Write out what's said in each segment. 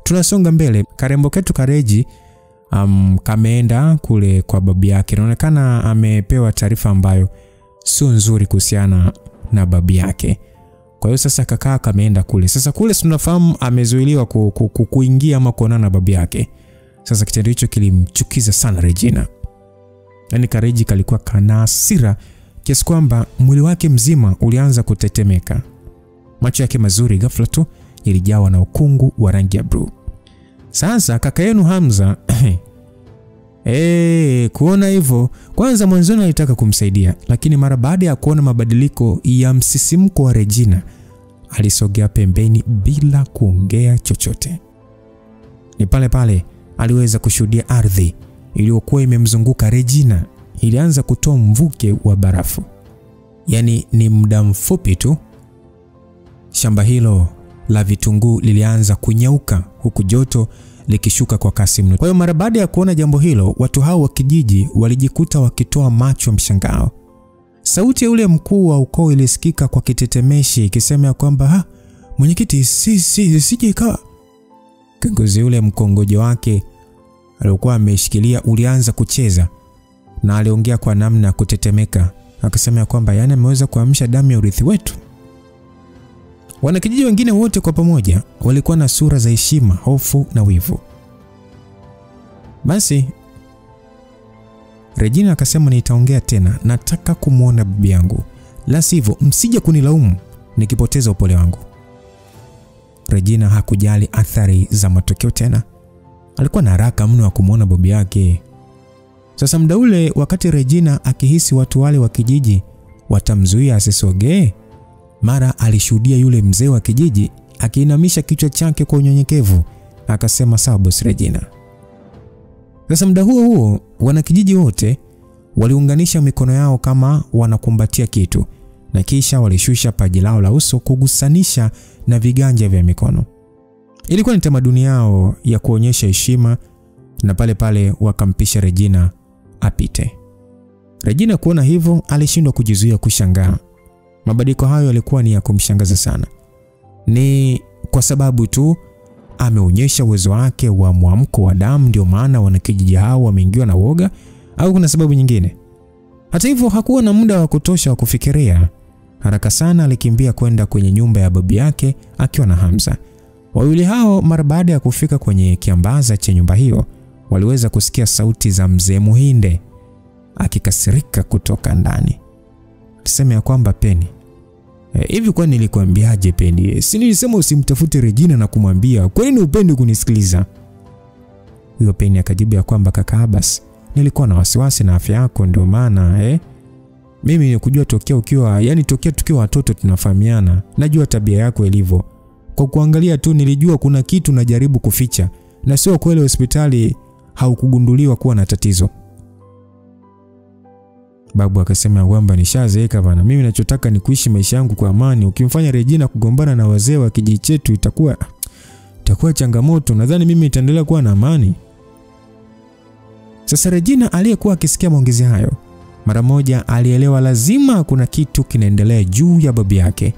Tunasonga mbele. Karembo ketu Kareji kameenda kule kwa babu yake. Inaonekana amepewa taarifa ambayo sio nzuri kuhusiana na babu yake. Kwa hiyo sasa kaka kameenda kule. Sasa kule tunafahamu amezuiliwa kuingia ama kuonana na babu yake. Sasa kitendo hicho kilimchukiza sana Regina. Yaani Kareji kalikuwa kana hasira kiasi kwamba mwili wake mzima ulianza kutetemeka. Macho yake mazuri ghafla tu yalijawa na ukungu wa rangi ya blue. Sasa kaka yenu Hamza kuona hivyo, kwanza mwanzoni alitaka kumsaidia, lakini mara baada ya kuona mabadiliko ya msisimko wa Regina, alisogea pembeni bila kuongea chochote. Ni pale pale aliweza kushuhudia ardhi iliyokuwa imemzunguka Regina ilianza kutoa mvuke wa barafu. Yaani ni muda mfupi tu shamba hilo la vitunguu lilianza kunyauka huku joto likishuka kwa kasi mno. Kwa hiyo mara baada ya kuona jambo hilo, watu hao wa kijiji walijikuta wakitoa macho mshangao. Sauti ya yule mkuu wa ukoo ilisikika kwa kitetemeshi ikisema kwamba mwenyekiti sije ikawa. Kiongozi yule mkongojo wake alikuwa ameshikilia ulianza kucheza na aliongea kwa namna kutetemeka, akasema kwamba yani ameweza kuamsha damu ya urithi wetu. Wanakijiji wengine wote kwa pamoja walikuwa na sura za heshima, hofu na wivu. Basi Regina akasema nitaongea tena, nataka kumuona bibi yangu. La sivyo msije kunilaumu nikipoteza upole wangu. Regina hakujali athari za matokeo tena. Alikuwa na haraka mno ya kumuona bibi yake. Sasa muda ule wakati Regina akihisi watu wale wa kijiji watamzuia asisogee, mara alishuhudia yule mzee wa kijiji akiinamisha kichwa chake kwa unyenyekevu, akasema sawa boss Regina. Sasa muda huo wanakijiji wote waliunganisha mikono yao kama wanakumbatia kitu, na kisha walishusha paji lao la uso kugusanisha na viganja vya mikono. Ilikuwa ni tamaduni yao ya kuonyesha heshima, na pale pale wakampisha Regina apite. Regina kuona hivyo alishindwa kujizuia kushangaa. Mabadiliko hayo yalikuwa ni ya kumshangaza sana. Ni kwa sababu tu ameonyesha uwezo wake wa mwamko wa damu ndio maana wanakijiji hao wameingiwa na woga, au kuna sababu nyingine? Hata hivyo hakuwa na muda wa kutosha wa kufikiria. Haraka sana alikimbia kwenda kwenye nyumba ya babu yake akiwa na Hamza. Wawili hao mara baada ya kufika kwenye kiambaza cha nyumba hiyo, waliweza kusikia sauti za mzee Muhinde akikasirika kutoka ndani. Alisema ya kwamba Penny, hivi kwa nilikwambiaje Penny? Si nilisema usimtafute Regina na kumwambia, kwa nini upende kunisikiliza? Huyo Penny akajibu ya kwamba kaka Abbas, nilikuwa na wasiwasi na afya yako ndio maana mimi nikujua tokea tukiwa watoto tunafahamiana. Najua tabia yako ilivyo. Kwa kuangalia tu nilijua kuna kitu najaribu kuficha, na sio kweli hospitali haukugunduliwa kuwa na tatizo. Babu akasema kwamba nishazeeka bana, mimi ninachotaka ni kuishi maisha yangu kwa amani. Ukimfanya Regina kugombana na wazee wa kijiji chetu itakuwa changamoto. Nadhani mimi nitaendelea kuwa na amani. Sasa Regina aliyekuwa akisikia maongezi hayo, mara moja alielewa lazima kuna kitu kinaendelea juu ya babu yake.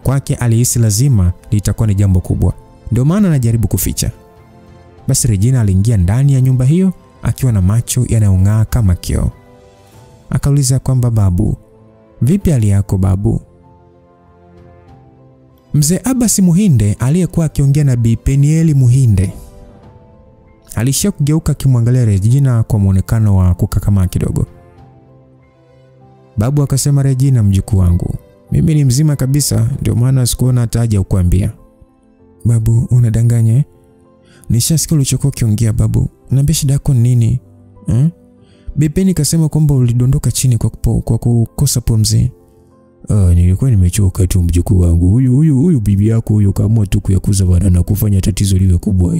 Kwake alihisi lazima litakuwa ni jambo kubwa, ndio maana anajaribu kuficha. Basi Regina aliingia ndani ya nyumba hiyo akiwa na macho yanayong'aa kama kioo. Akauliza kwamba babu, vipi hali yako babu? Mzee Abbas Muhinde aliyekuwa akiongea na Bi Penieli Muhinde alishia kugeuka kimwangalia Regina kwa muonekano wa kukakamaa kidogo. Babu akasema, Regina mjukuu wangu, mimi ni mzima kabisa, ndio maana sikuona hata haja kukuambia. Babu unadanganya? Nishasikia ulichokuwa ukiongea babu. Niambie shida yako nini? Bi Penny kasema kwamba ulidondoka chini kwa kukosa pumzi. Nilikuwa nimechoka tu mjukuu wangu. Huyu bibi yako huyo kaamua tu kuyakuza bana na kufanya tatizo liwe kubwa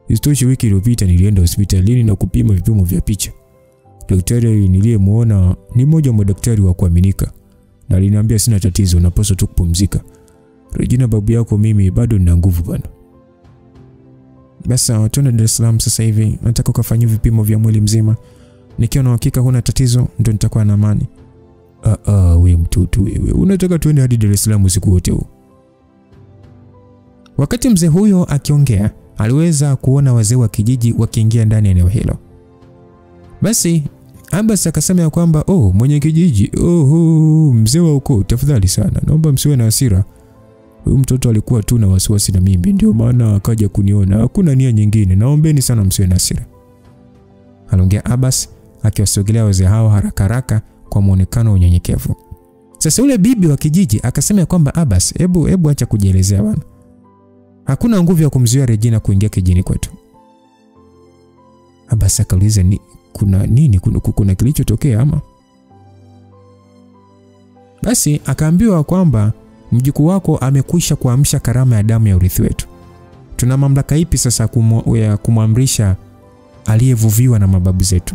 Isitoshe wiki iliyopita nilienda hospitalini na kupima vipimo vya picha. Daktari niliyemuona ni mmoja wa madaktari wa kuaminika, na aliniambia sina tatizo, napaswa tu kupumzika. Regina babu yako mimi bado nina nguvu bana. Basi tuende Dar es Salaam sasa hivi, nataka ukafanywe vipimo vya mwili mzima. Nikiwa na hakika huna tatizo ndio nitakuwa na amani. Wewe mtoto wewe, unataka tuende hadi Dar es Salaam usiku wote huu? Wakati mzee huyo akiongea, aliweza kuona wazee wa kijiji wakiingia ndani ya eneo hilo. Basi Abbas akasema ya kwamba mwenye kijiji, mzee wa ukoo, tafadhali sana, naomba msiwe na hasira. Huyu mtoto alikuwa tu na wasiwasi na mimi, ndio maana akaja kuniona. Hakuna nia nyingine. Naombeni sana msiwe na hasira. Aliongea Abbas akiwasogelea wazee hao haraka haraka kwa muonekano unyenyekevu. Sasa yule bibi wa kijiji akasema kwamba Abbas, hebu acha kujielezea bwana. Hakuna nguvu ya kumzuia Regina kuingia kijini kwetu. Abbas akauliza, kuna nini? Kuna kilichotokea ama? Basi akaambiwa kwamba mjukuu wako amekwisha kuamsha karama ya damu ya urithi wetu. Tuna mamlaka ipi sasa kumwamrisha aliyevuviwa na mababu zetu?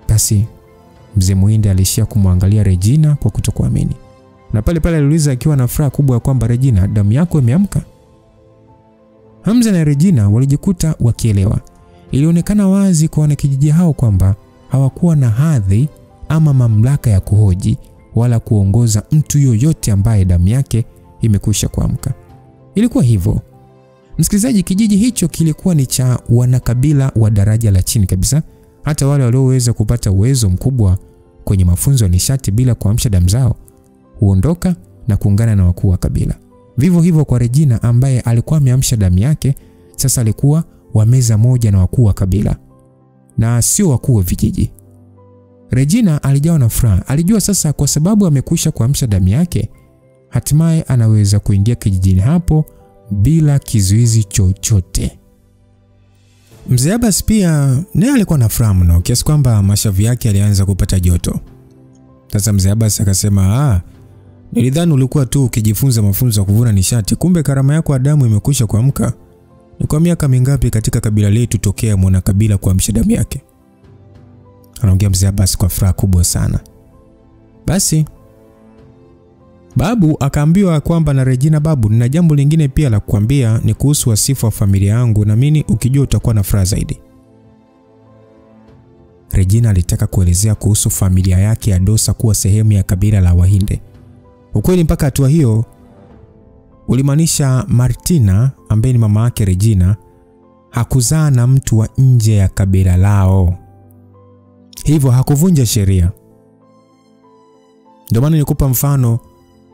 Basi mzee Muhinde alishia kumwangalia Regina kwa kutokuamini. Na pale aliuliza akiwa na furaha kubwa kwamba Regina, damu yako imeamka. Hamza na Regina walijikuta wakielewa. Ilionekana wazi kwa wanakijiji hao kwamba hawakuwa na hadhi ama mamlaka ya kuhoji wala kuongoza mtu yoyote ambaye damu yake imekwisha kuamka. Ilikuwa hivyo. Msikilizaji, kijiji hicho kilikuwa ni cha wanakabila wa daraja la chini kabisa. Hata wale walioweza kupata uwezo mkubwa kwenye mafunzo ya nishati bila kuamsha damu zao huondoka na kuungana na wakuu wa kabila. Vivyo hivyo kwa Regina ambaye alikuwa ameamsha damu yake, sasa alikuwa wa meza moja na wakuu wa kabila na sio wakuu wa vijiji. Regina alijawa na furaha. Alijua sasa kwa sababu amekwisha kuamsha damu yake, hatimaye anaweza kuingia kijijini hapo bila kizuizi chochote. Mzee Abbas pia naye alikuwa na furaha mno kiasi kwamba mashavu yake alianza kupata joto. Sasa mzee Abbas akasema, nilidhani ulikuwa tu ukijifunza mafunzo ya kuvuna nishati, kumbe karama yako ya damu imekwisha kuamka. Ni kwa miaka mingapi katika kabila letu tokea mwana kabila kuamsha damu yake? Anaongea mzee Abbas kwa furaha kubwa sana. Basi babu akaambiwa kwamba na Regina, babu, nina jambo lingine pia la kukuambia, ni kuhusu wasifu wa familia yangu, na mimi ukijua utakuwa na furaha zaidi. Regina alitaka kuelezea kuhusu familia yake ya Dosa kuwa sehemu ya kabila la Wahinde. Ukweli mpaka hatua hiyo ulimaanisha Martina ambaye ni mama yake Regina hakuzaa na mtu wa nje ya kabila lao. Hivyo hakuvunja sheria. Ndio maana nilikupa mfano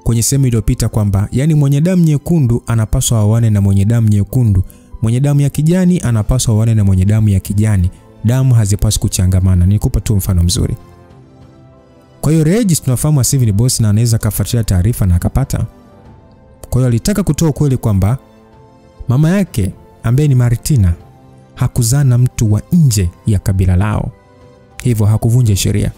kwenye sehemu iliyopita kwamba yani mwenye damu nyekundu anapaswa aoane na mwenye damu nyekundu, mwenye damu ya kijani anapaswa aoane na mwenye damu ya kijani. Damu hazipaswi kuchangamana. Nilikupa tu mfano mzuri. Kwa hiyo Regis tunafahamu asivi ni boss na anaweza kufuatilia taarifa na akapata. Kwa hiyo alitaka kutoa ukweli kwamba mama yake ambaye ni Martina hakuzaa na mtu wa nje ya kabila lao. Hivyo hakuvunja sheria.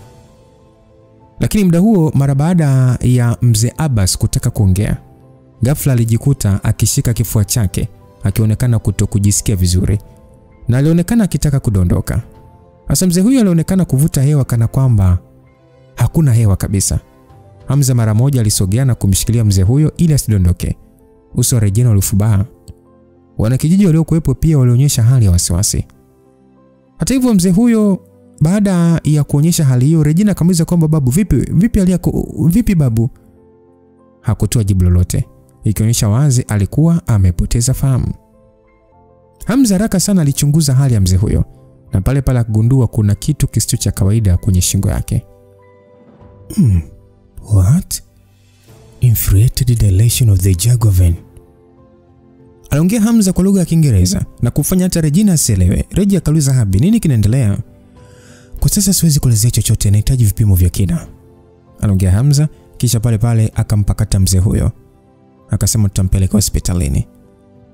Lakini muda huo, mara baada ya mzee Abbas kutaka kuongea, ghafla alijikuta akishika kifua chake akionekana kutokujisikia vizuri na alionekana akitaka kudondoka. Hasa mzee huyo alionekana kuvuta hewa kana kwamba hakuna hewa kabisa. Hamza mara moja alisogea na kumshikilia mzee huyo ili asidondoke. Uso wa Regina ulifubaa. Wanakijiji waliokuwepo pia walionyesha hali ya wasiwasi. Hata hivyo mzee huyo baada ya kuonyesha hali hiyo, Regina akamuuliza kwamba babu, vipi hali yako? Vipi babu? Hakutoa jibu lolote, ikionyesha wazi alikuwa amepoteza fahamu. Hamza haraka sana alichunguza hali ya mzee huyo na pale akagundua kuna kitu kisicho cha kawaida kwenye shingo yake. What? Infuriated dilation of the jugular vein. Aliongea Hamza kwa lugha ya Kiingereza na kufanya hata Regina asielewe. Regina akauliza, Habi, nini kinaendelea? Kwa sasa siwezi kuelezea chochote, nahitaji vipimo vya kina. Aliongea Hamza kisha pale akampakata mzee huyo. Akasema tutampeleka hospitalini.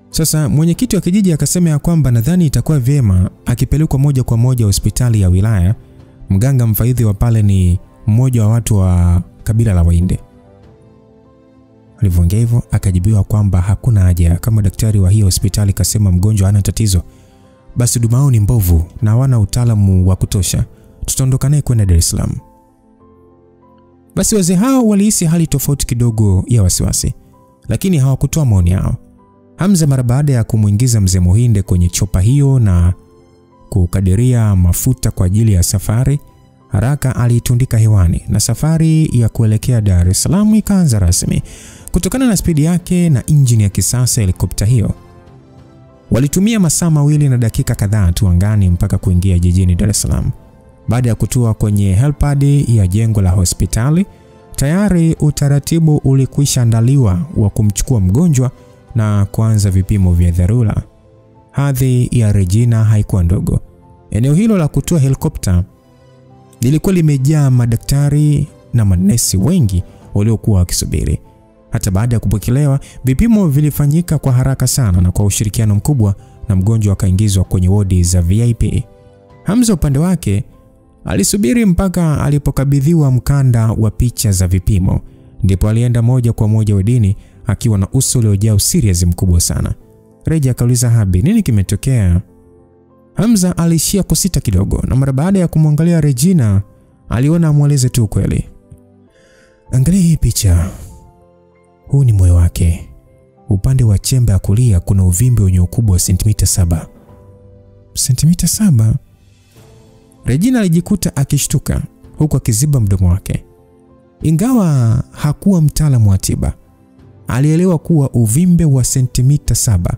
Sasa mwenyekiti wa kijiji akasema ya kwamba nadhani itakuwa vyema akipelekwa moja kwa moja hospitali ya wilaya. Mganga mfaidhi wa pale ni mmoja wa watu wa kabila la Wahinde. Alivyoongea hivyo akajibiwa kwamba hakuna haja, kama daktari wa hiyo hospitali kasema mgonjwa hana tatizo, basi huduma ni mbovu na hawana utaalamu wa kutosha, tutaondoka naye kwenda Dar es Salaam. Basi wazee hao walihisi hali tofauti kidogo ya wasiwasi, lakini hawakutoa maoni yao. Hamza mara baada ya kumuingiza mzee Muhinde kwenye chopa hiyo na kukadiria mafuta kwa ajili ya safari, haraka alitundika hewani na safari ya kuelekea Dar es Salaam ikaanza rasmi. Kutokana na spidi yake na injini ya kisasa helikopta hiyo, walitumia masaa 2 na dakika kadhaa tu angani mpaka kuingia jijini Dar es Salaam. Baada ya kutua kwenye helipad ya jengo la hospitali, tayari utaratibu ulikwisha andaliwa wa kumchukua mgonjwa na kuanza vipimo vya dharura. Hadhi ya Regina haikuwa ndogo. Eneo hilo la kutua helikopta lilikuwa limejaa madaktari na manesi wengi waliokuwa wakisubiri. Hata baada ya kupokelewa, vipimo vilifanyika kwa haraka sana na kwa ushirikiano mkubwa, na mgonjwa akaingizwa kwenye wodi za VIP. Hamza upande wake alisubiri mpaka alipokabidhiwa mkanda wa picha za vipimo, ndipo alienda moja kwa moja wodini akiwa na uso uliojaa usiriasi mkubwa sana. Reja akauliza, Habi, nini kimetokea? Hamza alishia kusita kidogo, na mara baada ya kumwangalia Regina aliona amweleze tu kweli. Angalia hii picha. Huu ni moyo wake. Upande wa chembe ya kulia kuna uvimbe wenye ukubwa wa sentimita 7. Sentimita 7? Regina alijikuta akishtuka huku akiziba mdomo wake. Ingawa hakuwa mtaalamu wa tiba, alielewa kuwa uvimbe wa sentimita 7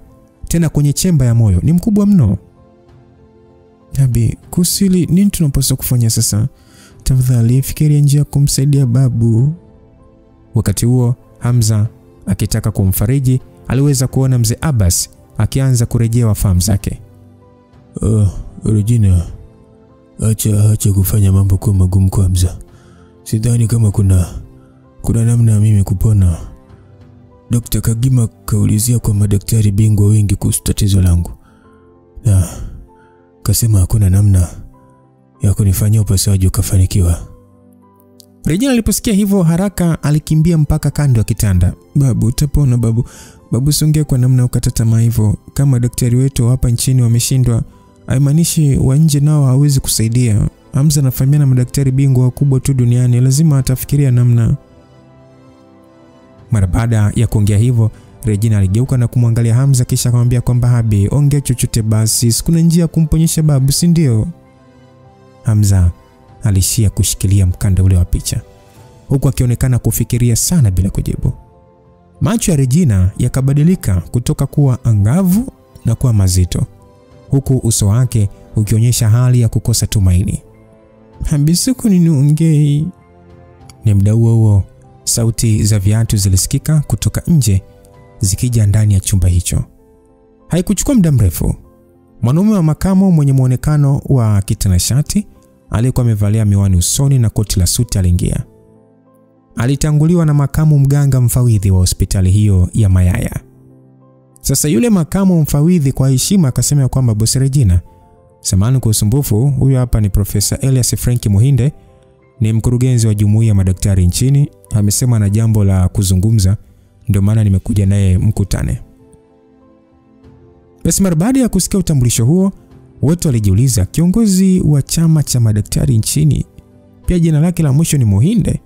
tena kwenye chemba ya moyo ni mkubwa mno. Habi, kusili, nini tunapaswa kufanya sasa? Tafadhali fikiria njia kumsaidia babu. Wakati huo Hamza akitaka kumfariji, aliweza kuona mzee Abbas akianza kurejea fahamu zake. Regina, acha kufanya mambo kwa magumu kwa Hamza. Sidhani kama kuna namna mimi kupona. Dr. Kagima kaulizia kwa madaktari bingwa wengi kuhusu tatizo langu, na kasema hakuna namna ya kunifanyia upasuaji ukafanikiwa. Regina aliposikia hivyo haraka alikimbia mpaka kando ya kitanda. Babu, utapona babu. Babu, songe kwa namna ukata tamaa hivyo. Kama daktari wetu hapa nchini wameshindwa, haimaanishi wa nje nao hawezi kusaidia. Hamza anafahamiana na madaktari bingwa wakubwa tu duniani, lazima atafikiria namna. Mara baada ya kuongea hivyo, Regina aligeuka na kumwangalia Hamza kisha akamwambia kwamba, Habi, ongea chochote basi, kuna njia kumponyesha babu, si ndio? Hamza alishia kushikilia mkanda ule wa picha huku akionekana kufikiria sana bila kujibu. Macho ya Regina yakabadilika kutoka kuwa angavu na kuwa mazito, huku uso wake ukionyesha hali ya kukosa tumaini. Habi, siku niongei. Ni muda huo sauti za viatu zilisikika kutoka nje zikija ndani ya chumba hicho. Haikuchukua muda mrefu, mwanaume wa makamo mwenye muonekano wa kitanashati aliyekuwa amevalia miwani usoni na koti la suti aliingia. Alitanguliwa na makamu mganga mfawidhi wa hospitali hiyo ya Mayaya. Sasa yule makamu mfawidhi kwa heshima akasema kwamba, Bosi Regina, samahani kwa usumbufu, huyu hapa ni Profesa Elias Frank Muhinde, ni mkurugenzi wa jumuiya ya madaktari nchini. Amesema na jambo la kuzungumza, ndio maana nimekuja naye mkutane. Basi mara baada ya kusikia utambulisho huo, wote walijiuliza, kiongozi wa chama cha madaktari nchini pia jina lake la mwisho ni Muhinde?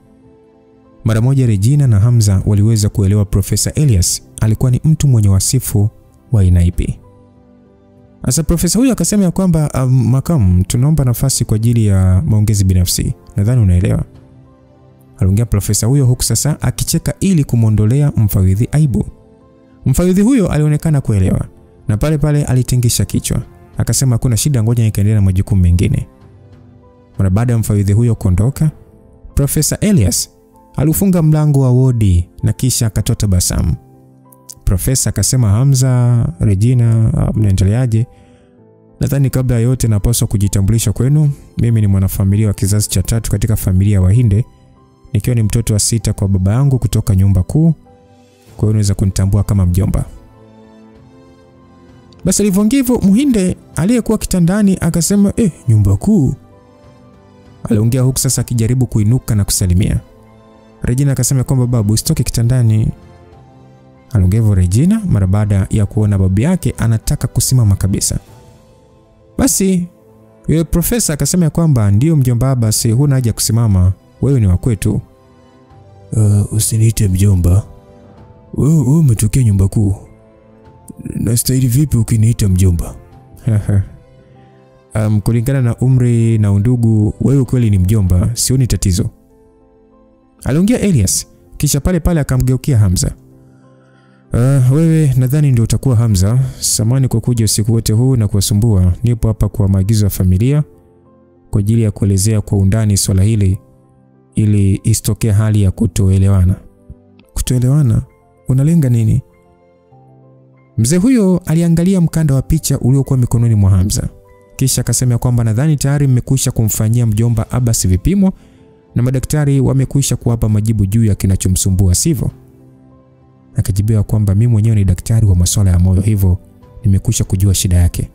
Mara moja Regina na Hamza waliweza kuelewa Profesa Elias alikuwa ni mtu mwenye wasifu wa aina ipi. Asa profesa huyo akasema ya kwamba, makamu, tunaomba nafasi kwa ajili ya maongezi binafsi. Nadhani unaelewa. Aliongea profesa huyo huku sasa akicheka ili kumondolea mfawidhi aibu. Mfawidhi huyo alionekana kuelewa na pale pale alitingisha kichwa. Akasema kuna shida, ngoja nikaendelea na majukumu mengine. Mara baada ya mfawidhi huyo kuondoka, Profesa Elias alifunga mlango wa wodi na kisha akatoa tabasamu. Profesa akasema, Hamza, Regina, mnaendeleaje? Nadhani kabla ya yote napaswa kujitambulisha kwenu. Mimi ni mwanafamilia wa kizazi cha 3 katika familia ya Wahinde, nikiwa ni mtoto wa 6 kwa baba yangu kutoka nyumba kuu. Kwa hiyo unaweza kunitambua kama mjomba. Basi alivyoongea hivyo, Muhinde aliyekuwa kitandani akasema, nyumba kuu? Aliongea huku sasa akijaribu kuinuka na kusalimia. Regina akasema kwamba, babu, usitoke kitandani. Aliongea hivyo Regina mara baada ya kuona babu yake anataka kusimama kabisa. Basi yule profesa akasema kwamba, ndio mjomba, basi huna haja kusimama, wewe ni wa kwetu. Usiniite mjomba. Wewe umetokea nyumba kuu. Nastahili vipi ukiniita mjomba? Kulingana na umri na undugu, wewe kweli ni mjomba, sioni tatizo. Aliongea Elias Kisha pale pale akamgeukia Hamza. Wewe nadhani ndio utakuwa Hamza. Samani kwa kuja usiku wote huu na kuwasumbua. Nipo hapa kwa maagizo ya familia kwa ajili ya kuelezea kwa undani swala hili ili isitokee hali ya kutoelewana. Kutoelewana? Unalenga nini? Mzee huyo aliangalia mkanda wa picha uliokuwa mikononi mwa Hamza. Kisha akasema kwamba nadhani tayari mmekwisha kumfanyia mjomba Abbas vipimo na madaktari wamekwisha kuwapa majibu juu ya kinachomsumbua, sivyo? Akajibiwa kwamba mimi mwenyewe ni daktari wa masuala ya moyo, hivyo nimekwisha kujua shida yake.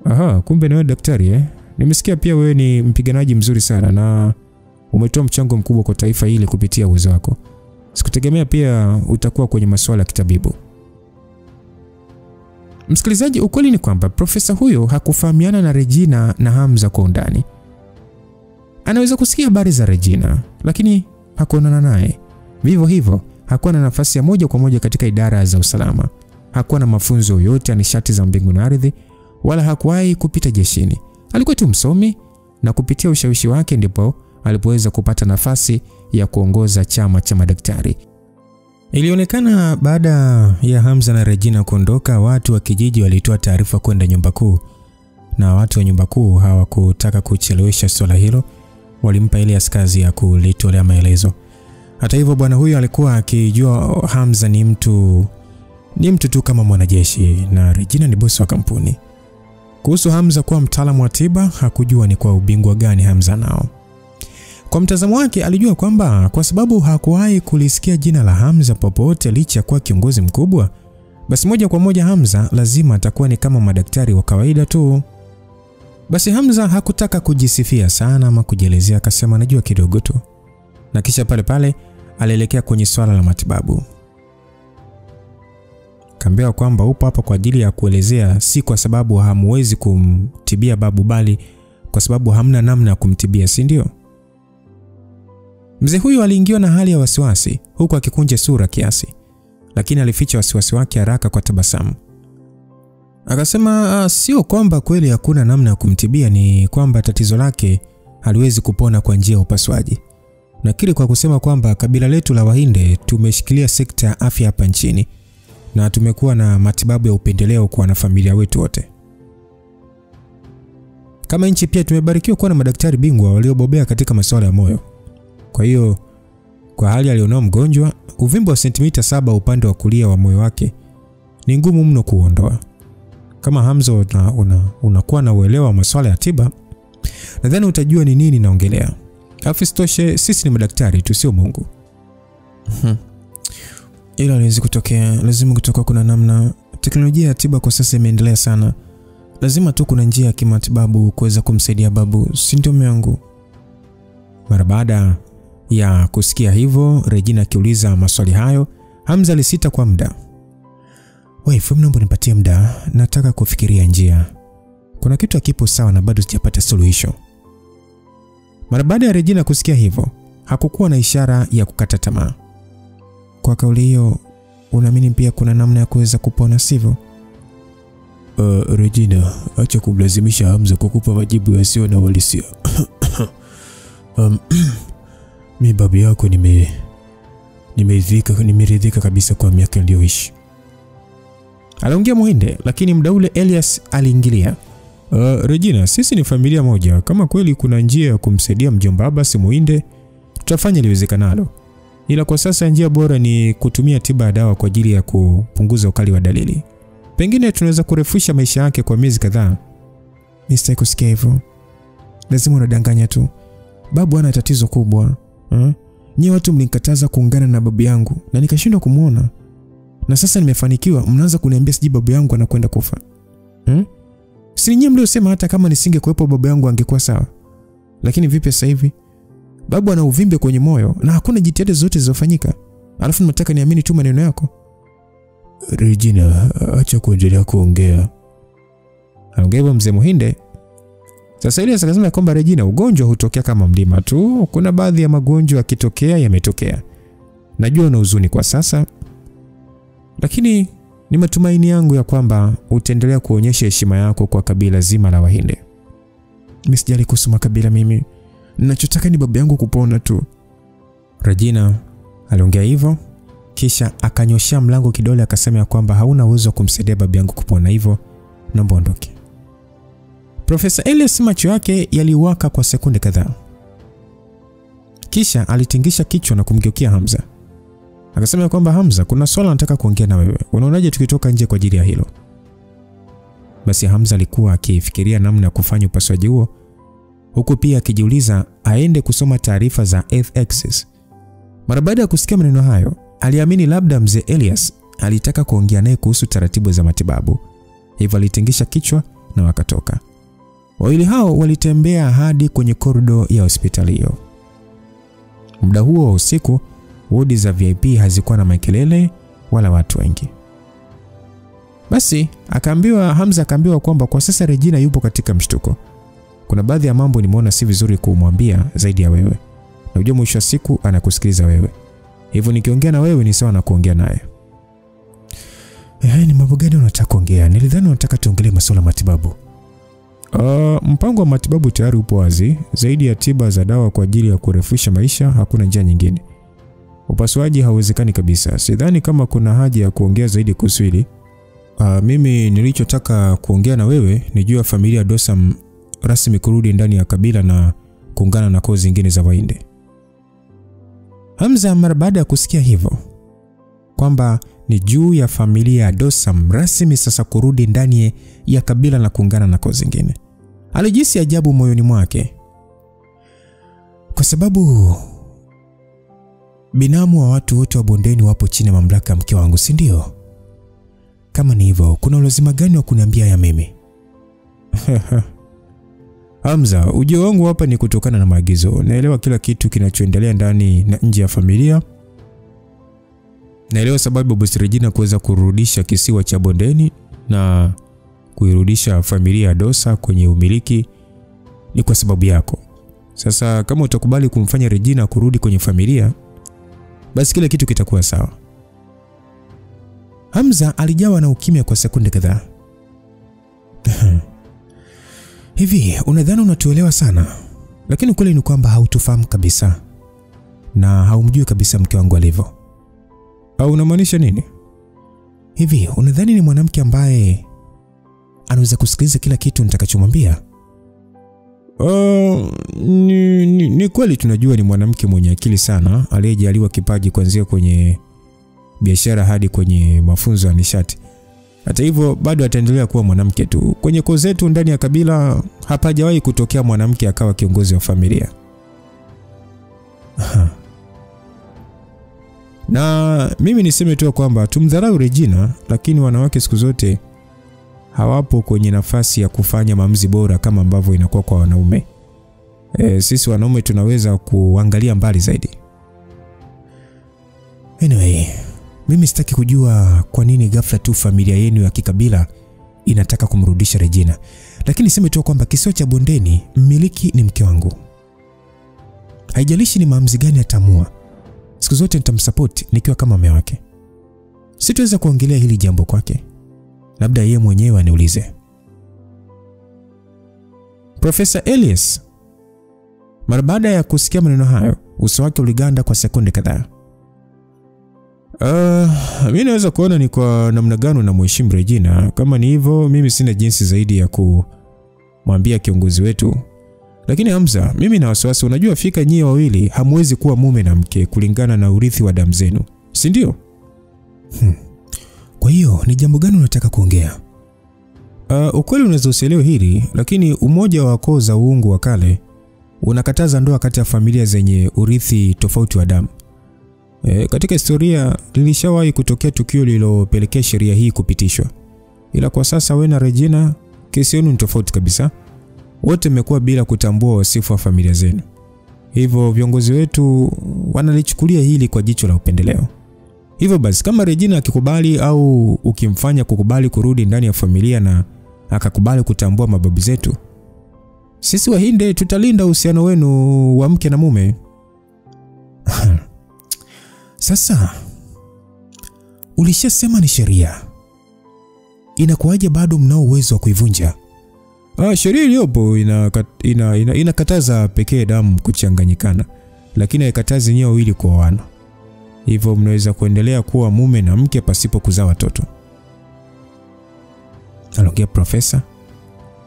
Aha, kumbe ni wewe daktari Nimesikia pia wewe ni mpiganaji mzuri sana na umetoa mchango mkubwa kwa taifa hili kupitia uwezo wako. Sikutegemea pia utakuwa kwenye masuala ya kitabibu. Msikilizaji, ukweli ni kwamba profesa huyo hakufahamiana na Regina na Hamza kwa undani. Anaweza kusikia habari za Regina, lakini hakuonana naye. Vivyo hivyo, hakuwa na nafasi ya moja kwa moja katika idara za usalama. Hakuwa na mafunzo yoyote ya nishati za mbingu na ardhi, wala hakuwahi kupita jeshini. Alikuwa tu msomi na kupitia ushawishi wake ndipo alipoweza kupata nafasi ya kuongoza chama cha madaktari. Ilionekana baada ya Hamza na Regina kuondoka, watu wa kijiji walitoa taarifa kwenda nyumba kuu. Na watu wa nyumba kuu hawakutaka kuchelewesha swala hilo, walimpa Elias kazi ya kulitolea maelezo. Hata hivyo bwana huyo alikuwa akijua Hamza ni mtu tu kama mwanajeshi na Regina ni bosi wa kampuni. Kuhusu Hamza kuwa mtaalamu wa tiba, hakujua ni kwa ubingwa gani Hamza nao. Kwa mtazamo wake alijua kwamba kwa sababu hakuwahi kulisikia jina la Hamza popote licha kuwa kiongozi mkubwa, basi moja kwa moja Hamza lazima atakuwa ni kama madaktari wa kawaida tu. Basi Hamza hakutaka kujisifia sana ama kujielezea, akasema najua kidogo tu. Na kisha pale pale alielekea kwenye swala la matibabu. Kaambiwa kwamba upo hapa kwa ajili ya kuelezea, si kwa sababu hamwezi kumtibia babu, bali kwa sababu hamna namna ya kumtibia, si ndio? Mzee huyu aliingiwa na hali ya wasiwasi huku akikunja sura kiasi, lakini alificha wasiwasi wake haraka kwa tabasamu. Akasema sio kwamba kweli hakuna namna ya kumtibia, ni kwamba tatizo lake haliwezi kupona kwa njia ya upasuaji. Nakiri kwa kusema kwamba kabila letu la Wahinde tumeshikilia sekta ya afya hapa nchini na tumekuwa na matibabu ya upendeleo kwa wanafamilia wetu wote. Kama nchi pia tumebarikiwa kuwa na madaktari bingwa waliobobea katika masuala ya moyo. Kwa hiyo kwa hali alionao mgonjwa, uvimbe wa sentimita 7 upande wa kulia wa moyo wake ni ngumu mno kuondoa. Kama Hamza unakuwa na uelewa wa masuala ya tiba, nadhani utajua ni nini naongelea. Afistoshe, sisi ni madaktari tu, sio Mungu. Ila lazima kutoka kuna namna. Teknolojia ya tiba kwa sasa imeendelea sana. Lazima tu kuna njia ya kimatibabu kuweza kumsaidia babu, si ndio yangu? Mara baada ya kusikia hivyo, Regina akiuliza maswali hayo, Hamza alisita kwa muda. Wewe naomba nipatie muda, nataka kufikiria njia. Kuna kitu hakipo sawa na bado sijapata suluhisho. Mara baada ya Regina kusikia hivyo, hakukuwa na ishara ya kukata tamaa. Kwa kauli hiyo, unaamini pia kuna namna ya kuweza kupona, sivyo? Regina, acha kumlazimisha Hamza kukupa majibu yasiyo na uhalisia. Mimi babu yako nimeridhika kabisa kwa miaka niliyoishi. Aliongea Muhinde, lakini muda ule Elias aliingilia. Regina, sisi ni familia moja. Kama kweli kuna njia ya kumsaidia mjomba Abbas Muhinde, tutafanya liwezekanalo. Ila kwa sasa njia bora ni kutumia tiba ya dawa kwa ajili ya kupunguza ukali wa dalili. Pengine tunaweza kurefusha maisha yake kwa miezi kadhaa. Mr. kusikia hivyo. Lazima unadanganya tu. Babu ana tatizo kubwa. Nyie watu mlinikataza kuungana na babu yangu na nikashindwa kumuona. Na sasa nimefanikiwa, mnaanza kuniambia siji babu yangu anakwenda kufa. Si nyinyi mliosema hata kama nisingekuwepo babu yangu angekuwa sawa. Lakini vipi sasa hivi? Babu ana uvimbe kwenye moyo na hakuna jitihada zote zilizofanyika. Alafu nataka niamini tu maneno yako. Regina, acha kuendelea kuongea. Aliongea mzee Muhinde. Sasa ile akasema kwamba Regina, ugonjwa hutokea kama mlima tu. Kuna baadhi ya magonjwa yakitokea yametokea. Najua una huzuni kwa sasa, lakini ni matumaini yangu ya kwamba utaendelea kuonyesha heshima yako kwa kabila zima la Wahinde. Mimi sijali kuhusu makabila mimi. Ninachotaka ni babu yangu kupona tu. Regina Aliongea hivyo kisha akanyoshia mlango kidole akasema kwamba hauna uwezo wa kumsaidia babu yangu kupona, hivyo naomba ondoke. Profesa Elias macho yake yaliwaka kwa sekunde kadhaa. Kisha alitingisha kichwa na kumgeukia Hamza. Akasema kwamba Hamza, kuna swala nataka kuongea na wewe. Unaonaje tukitoka nje kwa ajili ya hilo? Basi Hamza alikuwa akifikiria namna ya kufanya upasuaji huo, huku pia akijiuliza aende kusoma taarifa za FX. Mara baada ya kusikia maneno hayo, aliamini labda mzee Elias alitaka kuongea naye kuhusu taratibu za matibabu. Hivyo alitingisha kichwa na wakatoka. Wawili hao walitembea hadi kwenye korido ya hospitali hiyo. Muda huo wa usiku, wodi za VIP hazikuwa na makelele wala watu wengi. Basi Hamza akaambiwa kwamba kwa sasa Regina yupo katika mshtuko. Kuna baadhi ya mambo nimeona si vizuri kumwambia zaidi ya wewe. Na unajua mwisho wa siku anakusikiliza wewe. Hivyo nikiongea na wewe ni sawa na kuongea naye. Ni mambo gani unataka kuongea? Nilidhani unataka tuongelee masuala matibabu. Mpango wa matibabu tayari upo wazi. Zaidi ya tiba za dawa kwa ajili ya kurefusha maisha, hakuna njia nyingine. Upasuaji hauwezekani kabisa. Sidhani kama kuna haja ya kuongea zaidi kuhusu hili. Mimi nilichotaka kuongea na wewe ni juu ya familia Dosam rasmi kurudi ndani ya kabila na kuungana na koo zingine za Wahinde. Hamza mara baada ya kusikia hivyo kwamba ni juu ya familia Dosam rasmi sasa kurudi ndani ya kabila na kuungana na koo zingine, alijisi ajabu moyoni mwake, kwa sababu binamu wa watu wote wa bondeni wapo chini ya mamlaka ya mke wangu, si ndio? Kama ni hivyo, kuna lazima gani wa kuniambia ya mimi? Hamza, ujio wangu hapa ni kutokana na maagizo. Naelewa kila kitu kinachoendelea ndani na nje ya familia. Naelewa sababu Boss Regina kuweza kurudisha kisiwa cha bondeni na kuirudisha familia ya Dosa kwenye umiliki ni kwa sababu yako. Sasa kama utakubali kumfanya Regina kurudi kwenye familia, basi kila kitu kitakuwa sawa. Hamza alijawa na ukimya kwa sekunde kadhaa. Hivi, unadhani unatuelewa sana, lakini kweli ni kwamba hautufahamu kabisa na haumjui kabisa mke wangu alivyo. Au unamaanisha nini? Hivi, unadhani ni mwanamke ambaye anaweza kusikiliza kila kitu nitakachomwambia? Ni kweli tunajua ni mwanamke mwenye akili sana, aliyejaliwa kipaji kuanzia kwenye biashara hadi kwenye mafunzo ya nishati. Hata hivyo bado ataendelea kuwa mwanamke tu. Kwenye koo zetu ndani ya kabila hapajawahi kutokea mwanamke akawa kiongozi wa familia. Na mimi niseme tu kwamba tumdharau Regina, lakini wanawake siku zote hawapo kwenye nafasi ya kufanya maamuzi bora kama ambavyo inakuwa kwa wanaume. Sisi wanaume tunaweza kuangalia mbali zaidi. Anyway, mimi sitaki kujua kwa nini ghafla tu familia yenu ya kikabila inataka kumrudisha Regina. Lakini niseme tu kwamba kisiwa cha bondeni mmiliki ni mke wangu. Haijalishi ni maamuzi gani atamua, siku zote nitamsupport nikiwa kama mume wake. Sitaweza kuongelea hili jambo kwake. Labda yeye mwenyewe aniulize. Profesa Elias mara baada ya kusikia maneno hayo, uso wake uliganda kwa sekunde kadhaa. Mimi naweza kuona ni kwa namna gani na mheshimu Regina. Kama ni hivyo, mimi sina jinsi zaidi ya kumwambia kiongozi wetu. Lakini Hamza, mimi na wasiwasi, unajua fika nyie wawili hamwezi kuwa mume na mke kulingana na urithi wa damu zenu, si ndio? Kwa hiyo ni jambo gani unataka kuongea? Ukweli unaweza usielewe hili, lakini umoja wa koo za uungu wa kale unakataza ndoa kati ya familia zenye urithi tofauti wa damu. Katika historia lilishawahi kutokea tukio lililopelekea sheria hii kupitishwa. Ila kwa sasa wewe na Regina kesi yenu ni tofauti kabisa. Wote mmekuwa bila kutambua wasifu wa familia zenu. Hivyo viongozi wetu wanalichukulia hili kwa jicho la upendeleo. Hivyo basi kama Regina akikubali au ukimfanya kukubali kurudi ndani ya familia na akakubali kutambua mababu zetu, sisi Wahinde tutalinda uhusiano wenu wa mke na mume. Sasa ulishasema ni sheria. Inakuwaje bado mnao uwezo wa kuivunja? Sheria iliyopo inakataza pekee damu kuchanganyikana, lakini haikatazi nyao wawili kuoana. hivyo mnaweza kuendelea kuwa mume na mke pasipo kuzaa watoto, aliongea profesa.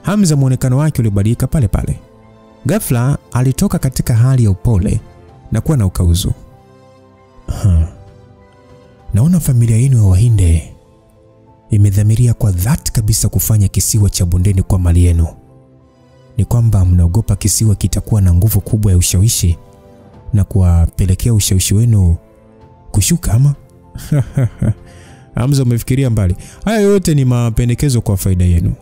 Hamza muonekano wake ulibadilika pale pale. Ghafla alitoka katika hali ya upole na kuwa na ukauzu. Naona familia yenu ya Wahinde imedhamiria kwa dhati kabisa kufanya kisiwa cha bondeni kwa mali yenu. Ni kwamba mnaogopa kisiwa kitakuwa na nguvu kubwa ya ushawishi na kuwapelekea ushawishi wenu kushuka ama? Hamza, umefikiria mbali. Haya yote ni mapendekezo kwa faida yenu.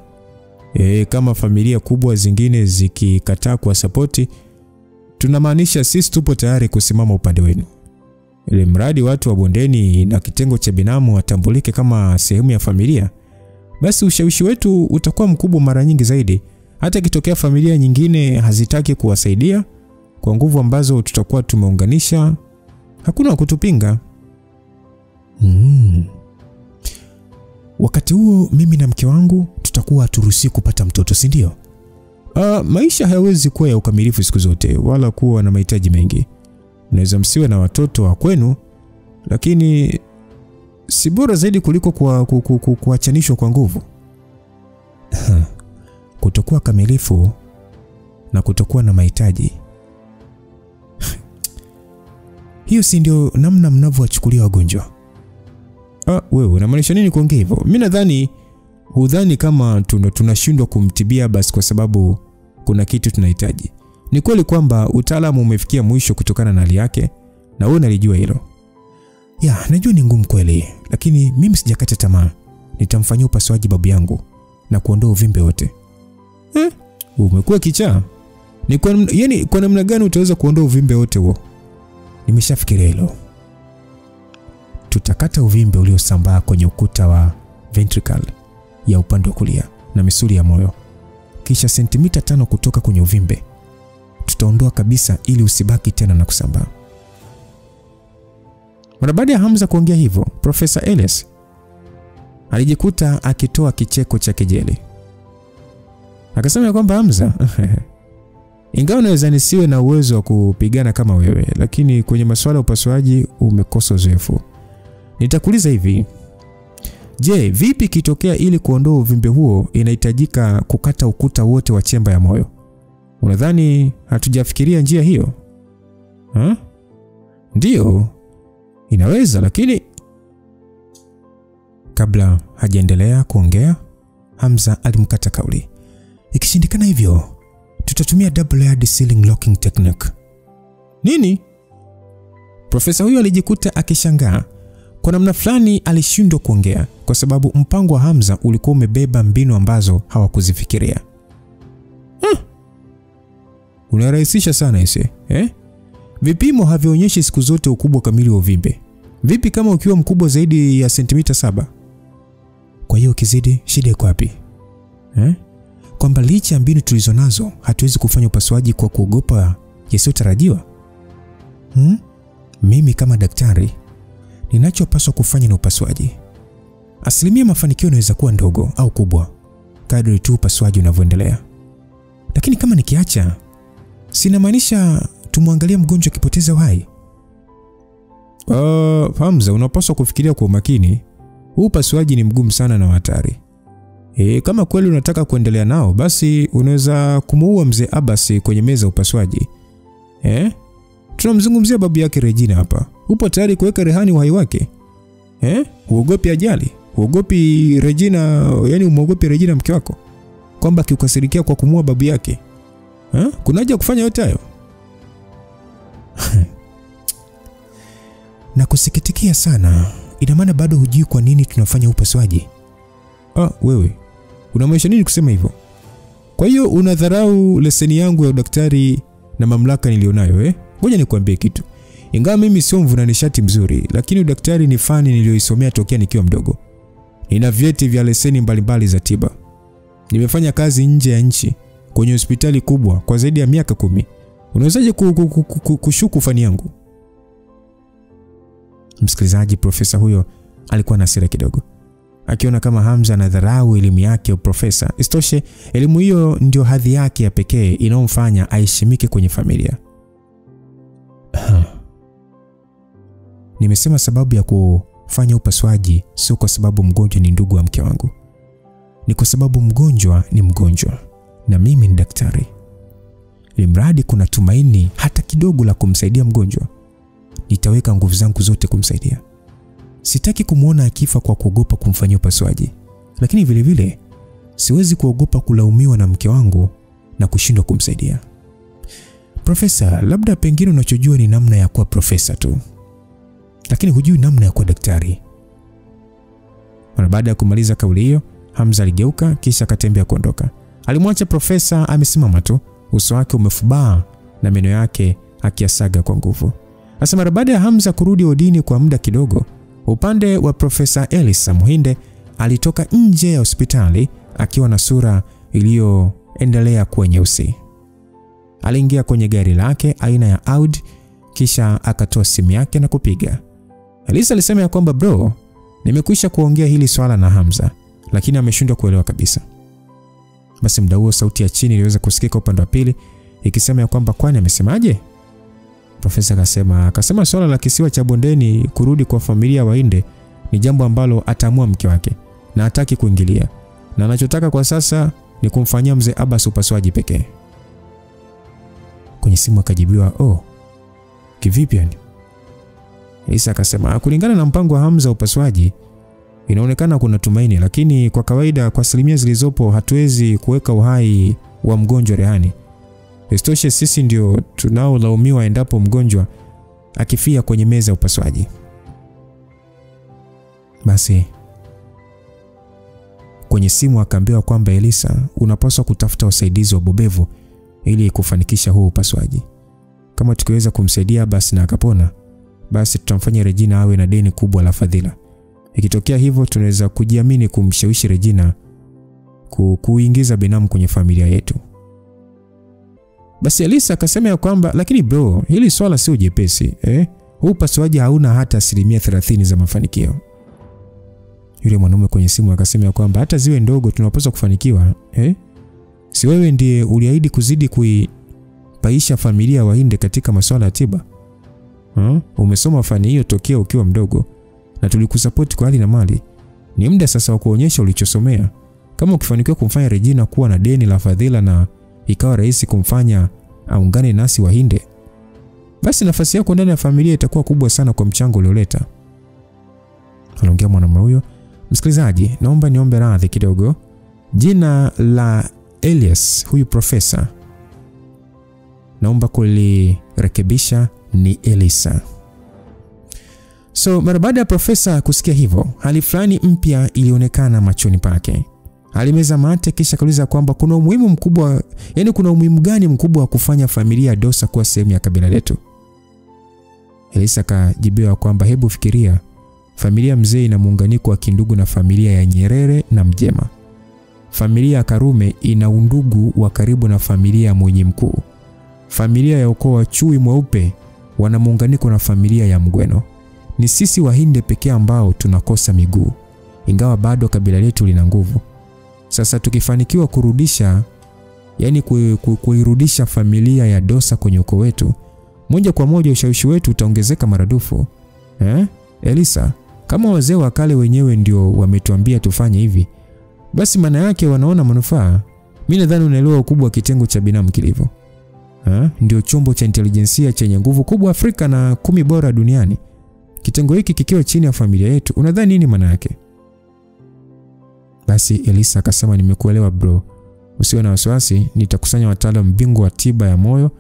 Kama familia kubwa zingine zikikataa kwa sapoti, tunamaanisha sisi tupo tayari kusimama upande wenu. Ile mradi watu wa bondeni na kitengo cha binamu watambulike kama sehemu ya familia, basi ushawishi wetu utakuwa mkubwa mara nyingi zaidi. Hata kitokea familia nyingine hazitaki kuwasaidia, kwa nguvu ambazo tutakuwa tumeunganisha, hakuna kutupinga. Wakati huo mimi na mke wangu tutakuwa haturuhusi kupata mtoto, si ndio? Maisha hayawezi kuwa ya ukamilifu siku zote wala kuwa na mahitaji mengi. Unaweza msiwe na watoto wa kwenu, lakini si bora zaidi kuliko kuachanishwa kwa nguvu. Kutokuwa kamilifu na kutokuwa na mahitaji. Hiyo si ndio namna mnavyowachukulia wagonjwa? Wewe unamaanisha nini kuongea hivyo? Mimi nadhani hudhani kama tunashindwa kumtibia basi kwa sababu kuna kitu tunahitaji. Ni kweli kwamba utaalamu umefikia mwisho kutokana na hali yake, na wewe unalijua hilo. Najua ni ngumu kweli, lakini mimi sijakata tamaa. Nitamfanyia upasuaji babu yangu na kuondoa uvimbe wote. Umekuwa kichaa. Ni kwa namna gani utaweza kuondoa uvimbe wote huo? Nimeshafikiria hilo. Tutakata uvimbe uliosambaa kwenye ukuta wa ventricle ya upande wa kulia na misuli ya moyo. Kisha sentimita 5 kutoka kwenye uvimbe tutaondoa kabisa ili usibaki tena na kusambaa. Mara baada ya Hamza kuongea hivyo, Profesa Elias alijikuta akitoa kicheko cha kejeli. Akasema kwamba Hamza, ingawa naweza nisiwe na uwezo wa kupigana kama wewe, lakini kwenye masuala ya upasuaji umekosa uzoefu. Nitakuuliza hivi, je, vipi kitokea ili kuondoa uvimbe huo inahitajika kukata ukuta wote wa chemba ya moyo? Unadhani hatujafikiria njia hiyo? Ndio, inaweza, lakini kabla hajaendelea kuongea, Hamza alimkata kauli. Ikishindikana hivyo, tutatumia double layered ceiling locking technique. Nini? Profesa huyo alijikuta akishangaa. Kwa namna fulani alishindwa kuongea kwa sababu mpango wa Hamza ulikuwa umebeba mbinu ambazo hawakuzifikiria. Unarahisisha sana ise, Vipimo havionyeshi siku zote ukubwa kamili wa uvimbe. Vipi kama ukiwa mkubwa zaidi ya sentimita 7? Kwa hiyo kizidi, shida iko wapi? Kwamba licha ya mbinu tulizonazo hatuwezi kufanya upasuaji kwa kuogopa yasiyotarajiwa. Mimi kama daktari ninachopaswa kufanya ni upasuaji. Asilimia mafanikio inaweza kuwa ndogo au kubwa kadri tu upasuaji unavyoendelea. Lakini kama nikiacha, sina maanisha tumwangalie mgonjwa akipoteza uhai. Hamza, unapaswa kufikiria kwa makini. Huu upasuaji ni mgumu sana na hatari. Kama kweli unataka kuendelea nao, basi unaweza kumuua mzee Abbas kwenye meza ya upasuaji. Tunamzungumzia babu yake Regina hapa. Upo tayari kuweka rehani uhai wake? Uogopi ajali? Uogopi Regina, yani umuogopi Regina mke wako? Kwamba kiukasirikia kwa kumuua babu yake? Kuna haja kufanya yote hayo? Na kusikitikia sana. Ina maana bado hujui kwa nini tunafanya upasuaji? Wewe unamaanisha nini kusema hivyo? Kwa hiyo unadharau leseni yangu ya udaktari na mamlaka nilionayo, Ngoja nikwambie kitu. Ingawa mimi sio mvunanishati mzuri, lakini udaktari ni fani niliyoisomea tokea nikiwa mdogo. Nina vyeti vya leseni mbalimbali za tiba. Nimefanya kazi nje ya nchi kwenye hospitali kubwa kwa zaidi ya miaka 10. Unawezaje kushuku fani yangu? Msikilizaji, profesa huyo alikuwa na hasira kidogo, akiona kama Hamza anadharau elimu yake ya profesa. Isitoshe, elimu hiyo ndio hadhi yake ya pekee inayomfanya aheshimike kwenye familia. nimesema sababu ya kufanya upasuaji sio kwa sababu mgonjwa ni ndugu wa mke wangu. Ni kwa sababu mgonjwa ni mgonjwa na mimi ni daktari. Ilimradi kuna tumaini hata kidogo la kumsaidia mgonjwa, nitaweka nguvu zangu zote kumsaidia. Sitaki kumuona akifa kwa kuogopa kumfanyia upasuaji, lakini vile vile siwezi kuogopa kulaumiwa na mke wangu na kushindwa kumsaidia. Profesa, labda pengine unachojua ni namna ya kuwa profesa tu, lakini hujui namna ya kuwa daktari. Mara baada ya kumaliza kauli hiyo, Hamza aligeuka kisha akatembea kuondoka. Alimwacha profesa amesimama tu, uso wake umefubaa na meno yake akiasaga kwa nguvu. Sasa mara baada ya Hamza kurudi odini kwa muda kidogo, upande wa Profesa Elisa Muhinde alitoka nje ya hospitali akiwa na sura iliyoendelea kuwa nyeusi. Aliingia kwenye gari lake aina ya Audi kisha akatoa simu yake na kupiga. Elisa alisema ya kwamba bro, nimekwisha kuongea hili swala na Hamza, lakini ameshindwa kuelewa kabisa. Basi muda huo sauti ya chini iliweza kusikika upande wa pili ikisema ya kwamba kwani amesemaje? Profesa akasema swala la kisiwa cha bondeni kurudi kwa familia Wahinde ni jambo ambalo ataamua mke wake na hataki kuingilia, na anachotaka kwa sasa ni kumfanyia mzee Abbas upasuaji pekee. Kwenye simu akajibiwa, "Oh, kivipi yani?" Elisa akasema kulingana na mpango wa Hamza upasuaji inaonekana kuna tumaini, lakini kwa kawaida kwa asilimia zilizopo hatuwezi kuweka uhai wa mgonjwa rehani. Isitoshe sisi ndio tunaolaumiwa endapo mgonjwa akifia kwenye meza ya upasuaji. Basi kwenye simu akaambiwa kwamba Elisa, unapaswa kutafuta usaidizi wa bobevu ili kufanikisha huu upasuaji. Kama tukiweza kumsaidia basi na akapona, basi tutamfanya Regina awe na deni kubwa la fadhila. Ikitokea hivyo tunaweza kujiamini kumshawishi Regina kuingiza binamu kwenye familia yetu. Basi Elisa akasema ya kwamba lakini bro, hili swala sio jepesi, huu upasuaji hauna hata 30% za mafanikio. Yule mwanaume kwenye simu akasema ya kwamba hata ziwe ndogo tunapaswa kufanikiwa, Si wewe ndiye uliahidi kuzidi kuipaisha familia Wahinde katika masuala ya tiba? Umesoma fani hiyo tokea ukiwa mdogo na tulikusupport kwa hali na mali. Ni muda sasa wa kuonyesha ulichosomea. Kama ukifanikiwa kumfanya Regina kuwa na deni la fadhila na ikawa rahisi kumfanya aungane nasi Wahinde, basi nafasi yako ndani ya familia itakuwa kubwa sana kwa mchango ulioleta. Aliongea mwanamume huyo. Msikilizaji, naomba niombe radhi kidogo. Jina la Elias huyu profesa naomba kulirekebisha, ni Elisa. So mara baada ya profesa kusikia hivyo, hali fulani mpya ilionekana machoni pake. Alimeza mate kisha kauliza kwamba kuna umuhimu mkubwa, kuna umuhimu gani mkubwa wa kufanya familia ya Dosa kuwa sehemu ya kabila letu? Elisa kajibiwa kwamba hebu fikiria, familia mzee ina muunganiko wa kindugu na familia ya Nyerere na Mjema. Familia ya Karume ina undugu wa karibu na familia ya Mwenye Mkuu. Familia ya ukoo wa Chui Mweupe wana muunganiko na familia ya Mgweno. Ni sisi Wahinde pekee ambao tunakosa miguu, ingawa bado kabila letu lina nguvu. Sasa tukifanikiwa kurudisha, kuirudisha familia ya Dosa kwenye ukoo wetu, moja kwa moja ushawishi wetu utaongezeka maradufu. Elisa, kama wazee wa kale wenyewe ndio wametuambia tufanye hivi, basi maana yake wanaona manufaa. Mimi nadhani unaelewa ukubwa wa kitengo cha binamu kilivyo. Ndio chombo cha intelijensia chenye nguvu kubwa Afrika na 10 bora duniani. Kitengo hiki kikiwa chini ya familia yetu, unadhani nini maana yake? Basi Elisa akasema nimekuelewa bro. Usiwe na wasiwasi, nitakusanya wataalamu bingwa wa tiba ya moyo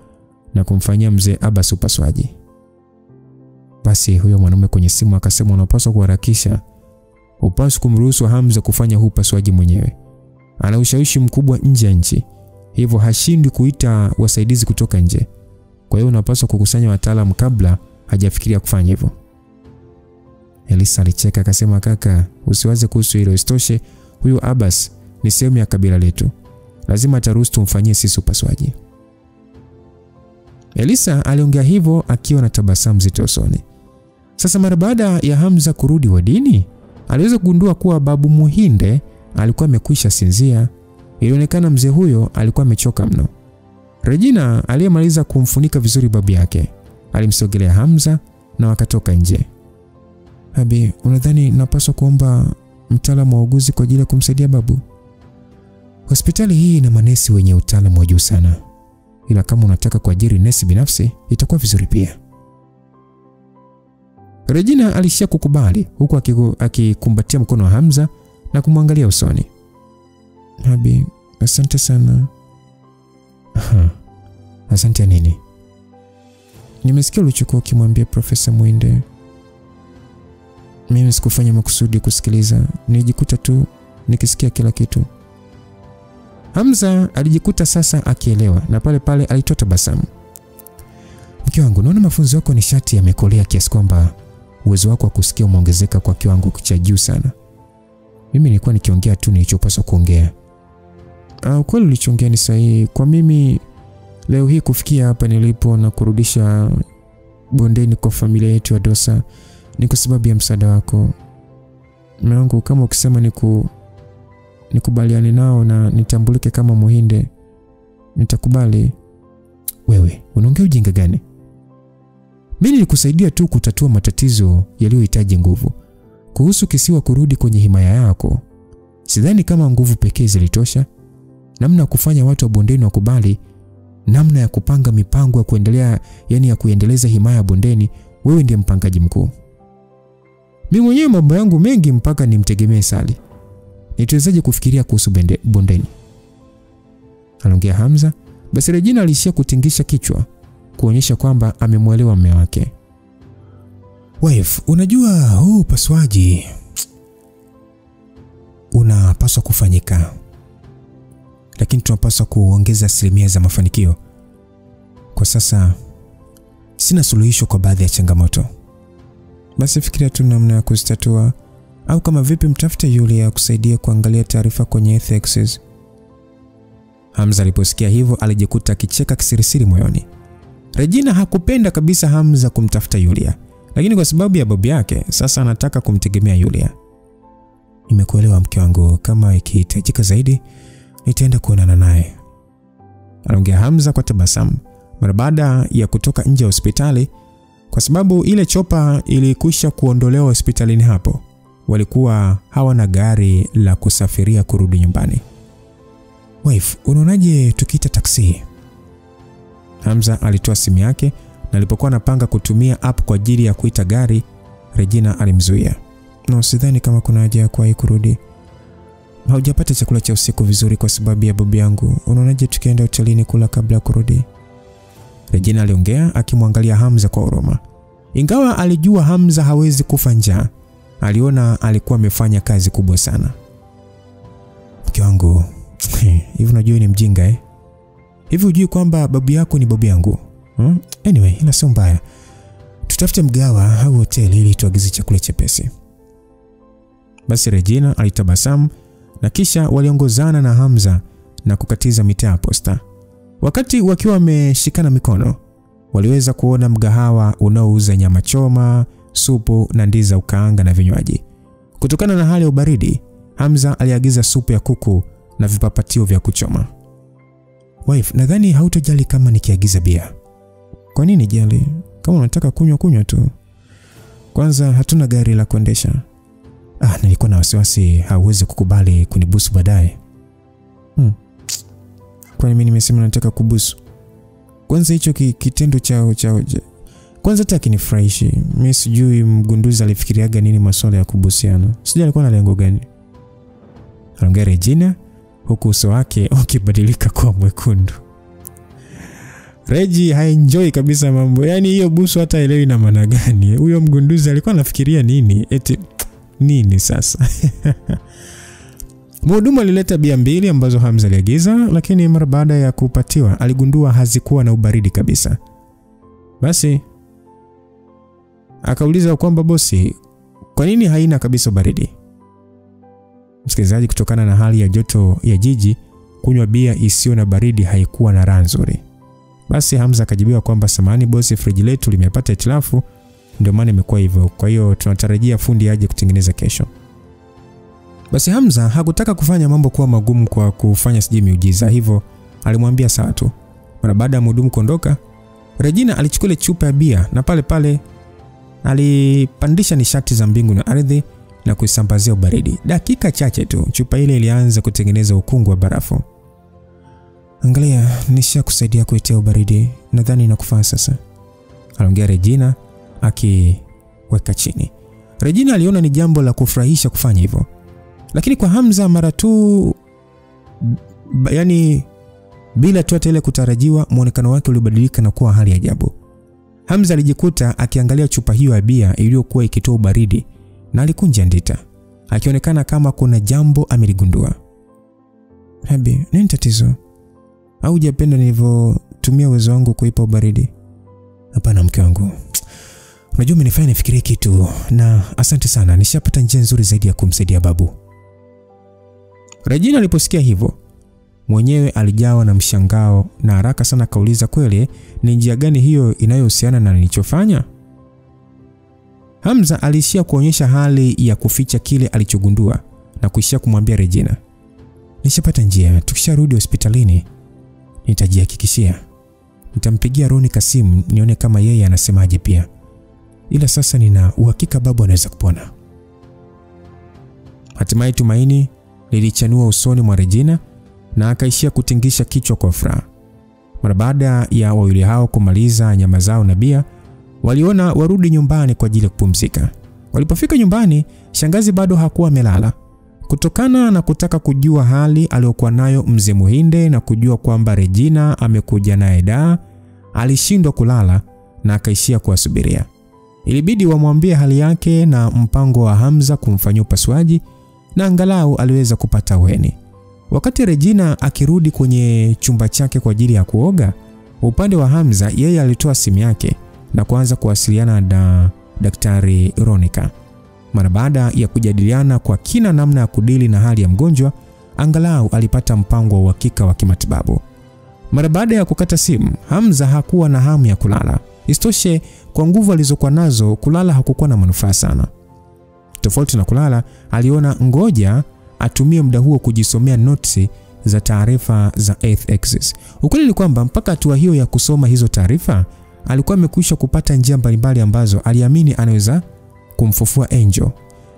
na kumfanyia mzee Abbas upasuaji. Basi huyo mwanamume kwenye simu akasema unapaswa kuharakisha. Upaswa kumruhusu Hamza kufanya huu upasuaji mwenyewe. Ana ushawishi mkubwa nje ya nchi, hivyo hashindi kuita wasaidizi kutoka nje. Kwa hiyo unapaswa kukusanya wataalamu kabla hajafikiria kufanya hivyo. Elisa alicheka akasema kaka, usiwaze kuhusu hilo. Isitoshe huyu Abbas ni sehemu ya kabila letu, lazima ataruhusu tumfanyie sisi upasuaji. Elisa aliongea hivyo akiwa na tabasamu zito usoni. Sasa mara baada ya Hamza kurudi wadini, aliweza kugundua kuwa babu Muhinde alikuwa amekwisha sinzia. Ilionekana mzee huyo alikuwa amechoka mno. Regina aliyemaliza kumfunika vizuri babu yake alimsogelea Hamza na wakatoka nje. Abi, unadhani napaswa kuomba mtaalamu wa uguzi kwa ajili ya kumsaidia babu? Hospitali hii ina manesi wenye utaalamu wa juu sana. Ila kama unataka kuajiri nesi binafsi, itakuwa vizuri pia. Regina alishia kukubali huku akikumbatia mkono wa Hamza na kumwangalia usoni. Abi, asante sana. Asante nini? Nimesikia ulichokuwa ukimwambia Profesa Mwinde. Mimi sikufanya makusudi kusikiliza, nilijikuta tu nikisikia kila kitu. Hamza alijikuta sasa akielewa na pale pale alitoa tabasamu. Mke wangu, naona mafunzo yako nishati yamekolea kiasi kwamba uwezo wako wa kusikia umeongezeka kwa kiwango cha juu sana. Mimi nilikuwa nikiongea tu nilichopaswa kuongea. Kweli ulichoongea ni sahihi. Kwa mimi leo hii kufikia hapa nilipo na kurudisha bondeni kwa familia yetu ya Dosa ni kwa sababu ya msaada wako. Mume wangu, kama ukisema nikubaliane nao na nitambulike kama Muhinde, nitakubali. Wewe, unaongea ujinga gani? Mimi nilikusaidia tu kutatua matatizo yaliyohitaji nguvu. Kuhusu kisiwa kurudi kwenye himaya yako, sidhani kama nguvu pekee zilitosha. Namna ya kufanya watu wa bondeni wakubali, namna ya kupanga mipango ya kuendelea, yani ya kuendeleza himaya ya bondeni, wewe ndiye mpangaji mkuu. Mimi mwenyewe mambo yangu mengi mpaka nimtegemee Sali. Nitawezaje kufikiria kuhusu bondeni? Aliongea Hamza. Basi Regina alishia kutingisha kichwa kuonyesha kwamba amemwelewa mume wake. Wife, unajua huu upasuaji unapaswa kufanyika, lakini tunapaswa kuongeza asilimia za mafanikio. Kwa sasa sina suluhisho kwa baadhi ya changamoto. Basi fikiria tu namna ya kuzitatua, au kama vipi mtafute yule akusaidia kuangalia taarifa kwenye ethics. Hamza aliposikia hivyo alijikuta akicheka kisirisiri moyoni. Regina hakupenda kabisa Hamza kumtafuta Yulia, lakini kwa sababu ya babu yake sasa anataka kumtegemea Yulia. Nimekuelewa mke wangu, kama ikihitajika zaidi nitaenda kuonana naye, aliongea Hamza kwa tabasamu mara baada ya kutoka nje ya hospitali, kwa sababu ile chopa ilikwisha kuondolewa hospitalini hapo. Walikuwa hawana gari la kusafiria kurudi nyumbani. Wife, unaonaje tukiita taksi? Hamza alitoa simu yake na alipokuwa anapanga kutumia app kwa ajili ya kuita gari, Regina alimzuia. No, sidhani kama kuna haja ya kuwahi kurudi. Haujapata chakula cha usiku vizuri kwa sababu ya babu yangu. Unaonaje tukienda hotelini kula kabla ya kurudi? Regina aliongea akimwangalia Hamza kwa huruma. Ingawa alijua Hamza hawezi kufa njaa, aliona alikuwa amefanya kazi kubwa sana. Mke wangu, hivi unajua ni mjinga Hivi hujui kwamba babu yako ni babu yangu? Anyway, ila sio mbaya. Tutafute mgawa au hoteli ili tuagize chakula chepesi. Basi Regina alitabasamu na kisha waliongozana na Hamza na kukatiza mitaa posta. Wakati wakiwa wameshikana mikono, waliweza kuona mgahawa unaouza nyama choma, supu na ndizi za ukaanga na vinywaji. Kutokana na hali ya ubaridi, Hamza aliagiza supu ya kuku na vipapatio vya kuchoma. Wife, nadhani hautojali kama nikiagiza bia. Kwa nini jali? Kama unataka kunywa tu. Kwanza hatuna gari la kuendesha. Nilikuwa na wasiwasi hauwezi kukubali kunibusu baadaye. Kwani mimi nimesema nataka kubusu? Kwanza hicho kitendo chao. Kwanza hata kinifurahishi. Mimi sijui mgunduzi alifikiriaga nini masuala ya kubusiana. Sijui alikuwa na lengo gani. Aliongea Regina huku uso wake ukibadilika kuwa mwekundu. Regi haenjoy kabisa mambo. Yaani hiyo busu hata elewi na maana gani. Huyo mgunduzi alikuwa anafikiria nini? Eti nini sasa? Mhudumu alileta bia mbili ambazo Hamza aliagiza, lakini mara baada ya kupatiwa aligundua hazikuwa na ubaridi kabisa. Basi akauliza kwamba bosi, kwa nini haina kabisa baridi? Msikilizaji, kutokana na hali ya joto ya jiji, kunywa bia isiyo na baridi haikuwa na raha nzuri. Basi Hamza akajibiwa kwamba samahani bosi, friji letu limepata hitilafu, ndio maana imekuwa hivyo. Kwa hiyo tunatarajia fundi aje kutengeneza kesho. Basi Hamza hakutaka kufanya mambo kuwa magumu kwa kufanya siji miujiza, hivyo alimwambia sawa tu. Mara baada ya mhudumu kuondoka, Regina alichukua chupa ya bia na pale pale alipandisha nishati za mbingu na ardhi na kuisambazia ubaridi. Dakika chache tu chupa ile ilianza kutengeneza ukungu wa barafu. Angalia, nishakusaidia kuitia ubaridi. Nadhani inakufaa sasa, aliongea Regina akiweka chini. Regina aliona ni jambo la kufurahisha kufanya hivyo. Lakini kwa Hamza mara tu bila tu ile kutarajiwa, muonekano wake ulibadilika na kuwa hali ya ajabu. Hamza alijikuta akiangalia chupa hiyo ya bia iliyokuwa ikitoa baridi na alikunja ndita, akionekana kama kuna jambo ameligundua. Habi, nini tatizo? Au hujapenda nilivyotumia uwezo wangu kuipa baridi? Hapana mke wangu. Unajua umenifanya nifikirie kitu na asante sana, nishapata njia nzuri zaidi ya kumsaidia babu. Regina aliposikia hivyo, mwenyewe alijawa na mshangao na haraka sana kauliza, kweli ni njia gani hiyo inayohusiana na nilichofanya? Hamza alishia kuonyesha hali ya kuficha kile alichogundua na kuishia kumwambia Regina, nishapata njia, tukisharudi hospitalini nitajihakikishia. Nitampigia Ronika simu nione kama yeye anasemaje pia. Ila sasa nina uhakika babu anaweza kupona. Hatimaye tumaini lilichanua usoni mwa Regina na akaishia kutingisha kichwa kwa furaha. Mara baada ya wawili hao kumaliza nyama zao na bia, waliona warudi nyumbani kwa ajili ya kupumzika. Walipofika nyumbani, shangazi bado hakuwa amelala. Kutokana na kutaka kujua hali aliyokuwa nayo mzee Muhinde na kujua kwamba Regina amekuja naye da, alishindwa kulala na akaishia kuwasubiria. Ilibidi wamwambie hali yake na mpango wa Hamza kumfanyia upasuaji, na angalau aliweza kupata ahueni. Wakati Regina akirudi kwenye chumba chake kwa ajili ya kuoga, upande wa Hamza yeye alitoa simu yake na kuanza kuwasiliana na Daktari Ronika. Mara baada ya kujadiliana kwa kina namna ya kudili na hali ya mgonjwa, angalau alipata mpango wa uhakika wa kimatibabu. Mara baada ya kukata simu, Hamza hakuwa na hamu ya kulala. Isitoshe, kwa nguvu alizokuwa nazo, kulala hakukuwa na manufaa sana. Tofauti na kulala, aliona ngoja atumie muda huo kujisomea notes za taarifa za Earth Axis. Ukweli ni kwamba mpaka hatua hiyo ya kusoma hizo taarifa, alikuwa amekwisha kupata njia mbalimbali ambazo aliamini anaweza kumfufua Angel.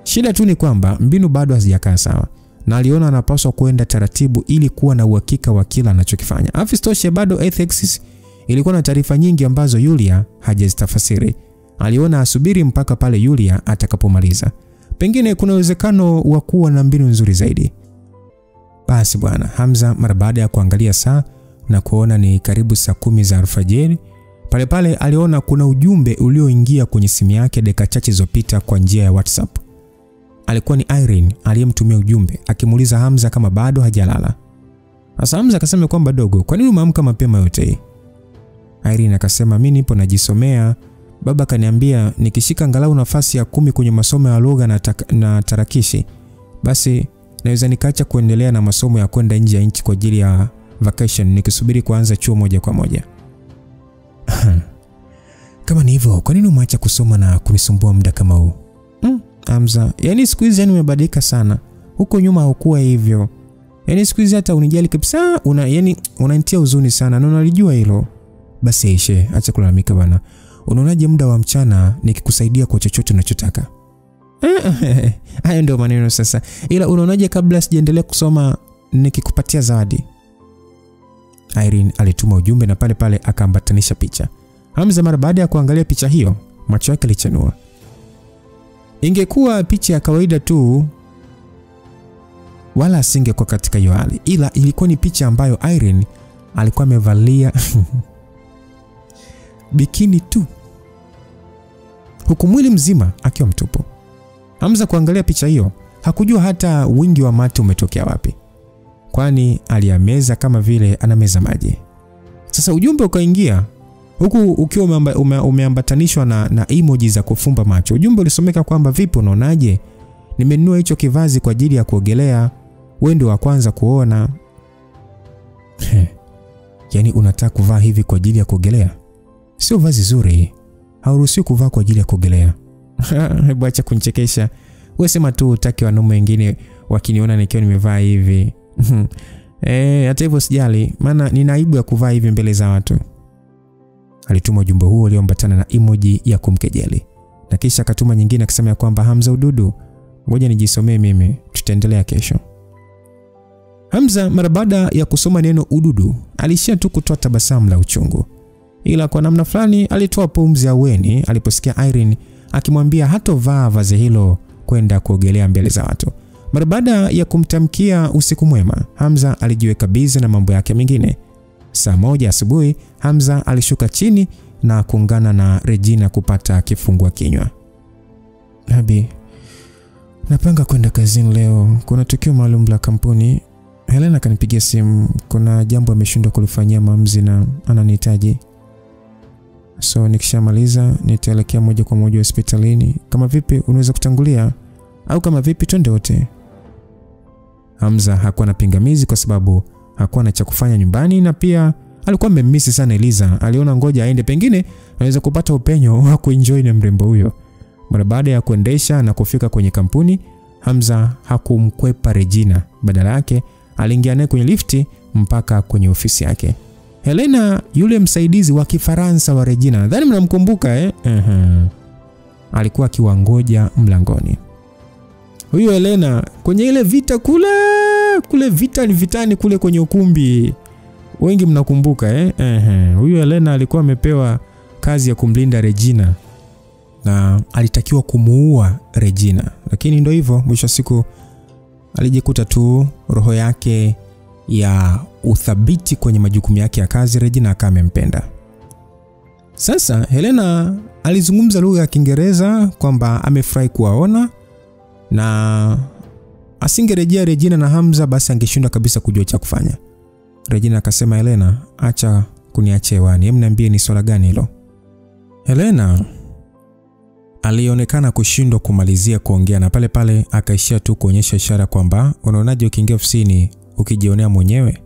Shida tu ni kwamba mbinu bado hazijakaa sawa, na aliona anapaswa kwenda taratibu ili kuwa na uhakika wa kila anachokifanya. Afistoshe bado Earth Axis ilikuwa na taarifa nyingi ambazo Yulia hajazitafasiri. Aliona asubiri mpaka pale Yulia atakapomaliza. Pengine kuna uwezekano wa kuwa na mbinu nzuri zaidi. Basi bwana, Hamza mara baada ya kuangalia saa na kuona ni karibu saa 10 za alfajiri, pale aliona kuna ujumbe ulioingia kwenye simu yake dakika chache zilizopita kwa njia ya WhatsApp. Alikuwa ni Irene aliyemtumia ujumbe akimuuliza Hamza kama bado hajalala. Sasa Hamza akasema kwamba dogo, kwa nini umeamka mapema yote? Irene akasema mimi nipo najisomea. Baba kaniambia nikishika angalau nafasi ya 10 kwenye masomo ya lugha na tarakishi, basi naweza nikaacha kuendelea na masomo ya kwenda nje ya nchi kwa ajili ya vacation nikisubiri kuanza chuo moja kwa moja. Kama ni hivyo, kwa nini umeacha kusoma na kunisumbua muda kama huu? Hamza, yani siku hizi umebadilika sana. Huko nyuma haukuwa hivyo. Yani siku hizi hata unijali kabisa, unanitia huzuni sana na unalijua hilo. Basi Aisha, acha kulalamika bana. Unaonaje muda wa mchana nikikusaidia kwa chochote unachotaka? Hayo ndio maneno sasa. Ila unaonaje kabla sijaendelea kusoma nikikupatia zawadi? Irene alituma ujumbe na pale akaambatanisha picha. Hamza mara baada ya kuangalia picha hiyo, macho yake yalichanua. Ingekuwa picha ya kawaida tu, wala asingekuwa katika hiyo hali, ila ilikuwa ni picha ambayo Irene alikuwa amevalia bikini tu, huku mwili mzima akiwa mtupu. Hamza kuangalia picha hiyo, hakujua hata wingi wa mate umetokea wapi, kwani aliameza kama vile anameza maji. Sasa ujumbe ukaingia, huku ukiwa umeambatanishwa na emoji za kufumba macho. Ujumbe ulisomeka kwamba vipi, unaonaje? Nimenunua hicho kivazi kwa ajili ya kuogelea, wewe ndio wa kwanza kuona. Yaani unataka kuvaa hivi kwa ajili ya kuogelea? Sio vazi zuri. Hauruhusiwi kuvaa kwa ajili ya kuogelea. Hebu acha kunichekesha. Wewe sema tu utaki wanaume wengine wakiniona nikiwa nimevaa hivi. Hata hivyo sijali, maana nina aibu ya kuvaa hivi mbele za watu. Alituma ujumbe huo ulioambatana na emoji ya kumkejeli. na kisha akatuma nyingine akisema kwamba Hamza ududu, ngoja nijisomee mimi, tutaendelea kesho. Hamza mara baada ya kusoma neno ududu alishia tu kutoa tabasamu la uchungu. Ila kwa namna fulani alitoa pumzi ya weni aliposikia Irene akimwambia hatovaa vazi hilo kwenda kuogelea mbele za watu. Mara baada ya kumtamkia usiku mwema, Hamza alijiweka busy na mambo yake mengine. Saa 1 asubuhi Hamza alishuka chini na kuungana na Regina kupata kifungua kinywa. Habi, napanga kwenda kazini leo. Kuna tukio maalum la kampuni. Helena kanipigia simu, kuna jambo ameshindwa kulifanyia maamuzi na ananihitaji. So nikishamaliza nitaelekea moja kwa moja hospitalini. Kama vipi unaweza kutangulia au kama vipi twende wote? Hamza hakuwa na pingamizi kwa sababu hakuwa na cha kufanya nyumbani na pia alikuwa amemisi sana Eliza. Aliona ngoja aende, pengine anaweza kupata upenyo wa kuenjoy na mrembo huyo. Mara baada ya kuendesha na kufika kwenye kampuni, Hamza hakumkwepa Regina. Badala yake aliingia naye kwenye lifti mpaka kwenye ofisi yake. Helena, yule msaidizi wa Kifaransa wa Regina, nadhani mnamkumbuka alikuwa akiwangoja mlangoni. Huyo Helena kwenye ile vita kule vitani kule kwenye ukumbi, wengi mnakumbuka huyo Helena alikuwa amepewa kazi ya kumlinda Regina na alitakiwa kumuua Regina, lakini ndio hivyo, mwisho siku alijikuta tu roho yake ya uthabiti kwenye majukumu yake ya kazi, Regina akamempenda. Sasa Helena alizungumza lugha ya Kiingereza kwamba amefurahi kuwaona na asingerejea Regina na Hamza basi angeshindwa kabisa kujua cha kufanya. Regina akasema, Helena, acha kuniacha hewani, hebu niambie ni swala gani hilo? Helena alionekana kushindwa kumalizia kuongea na pale pale akaishia tu kuonyesha ishara kwamba unaonaje ukiingia ofisini ukijionea mwenyewe.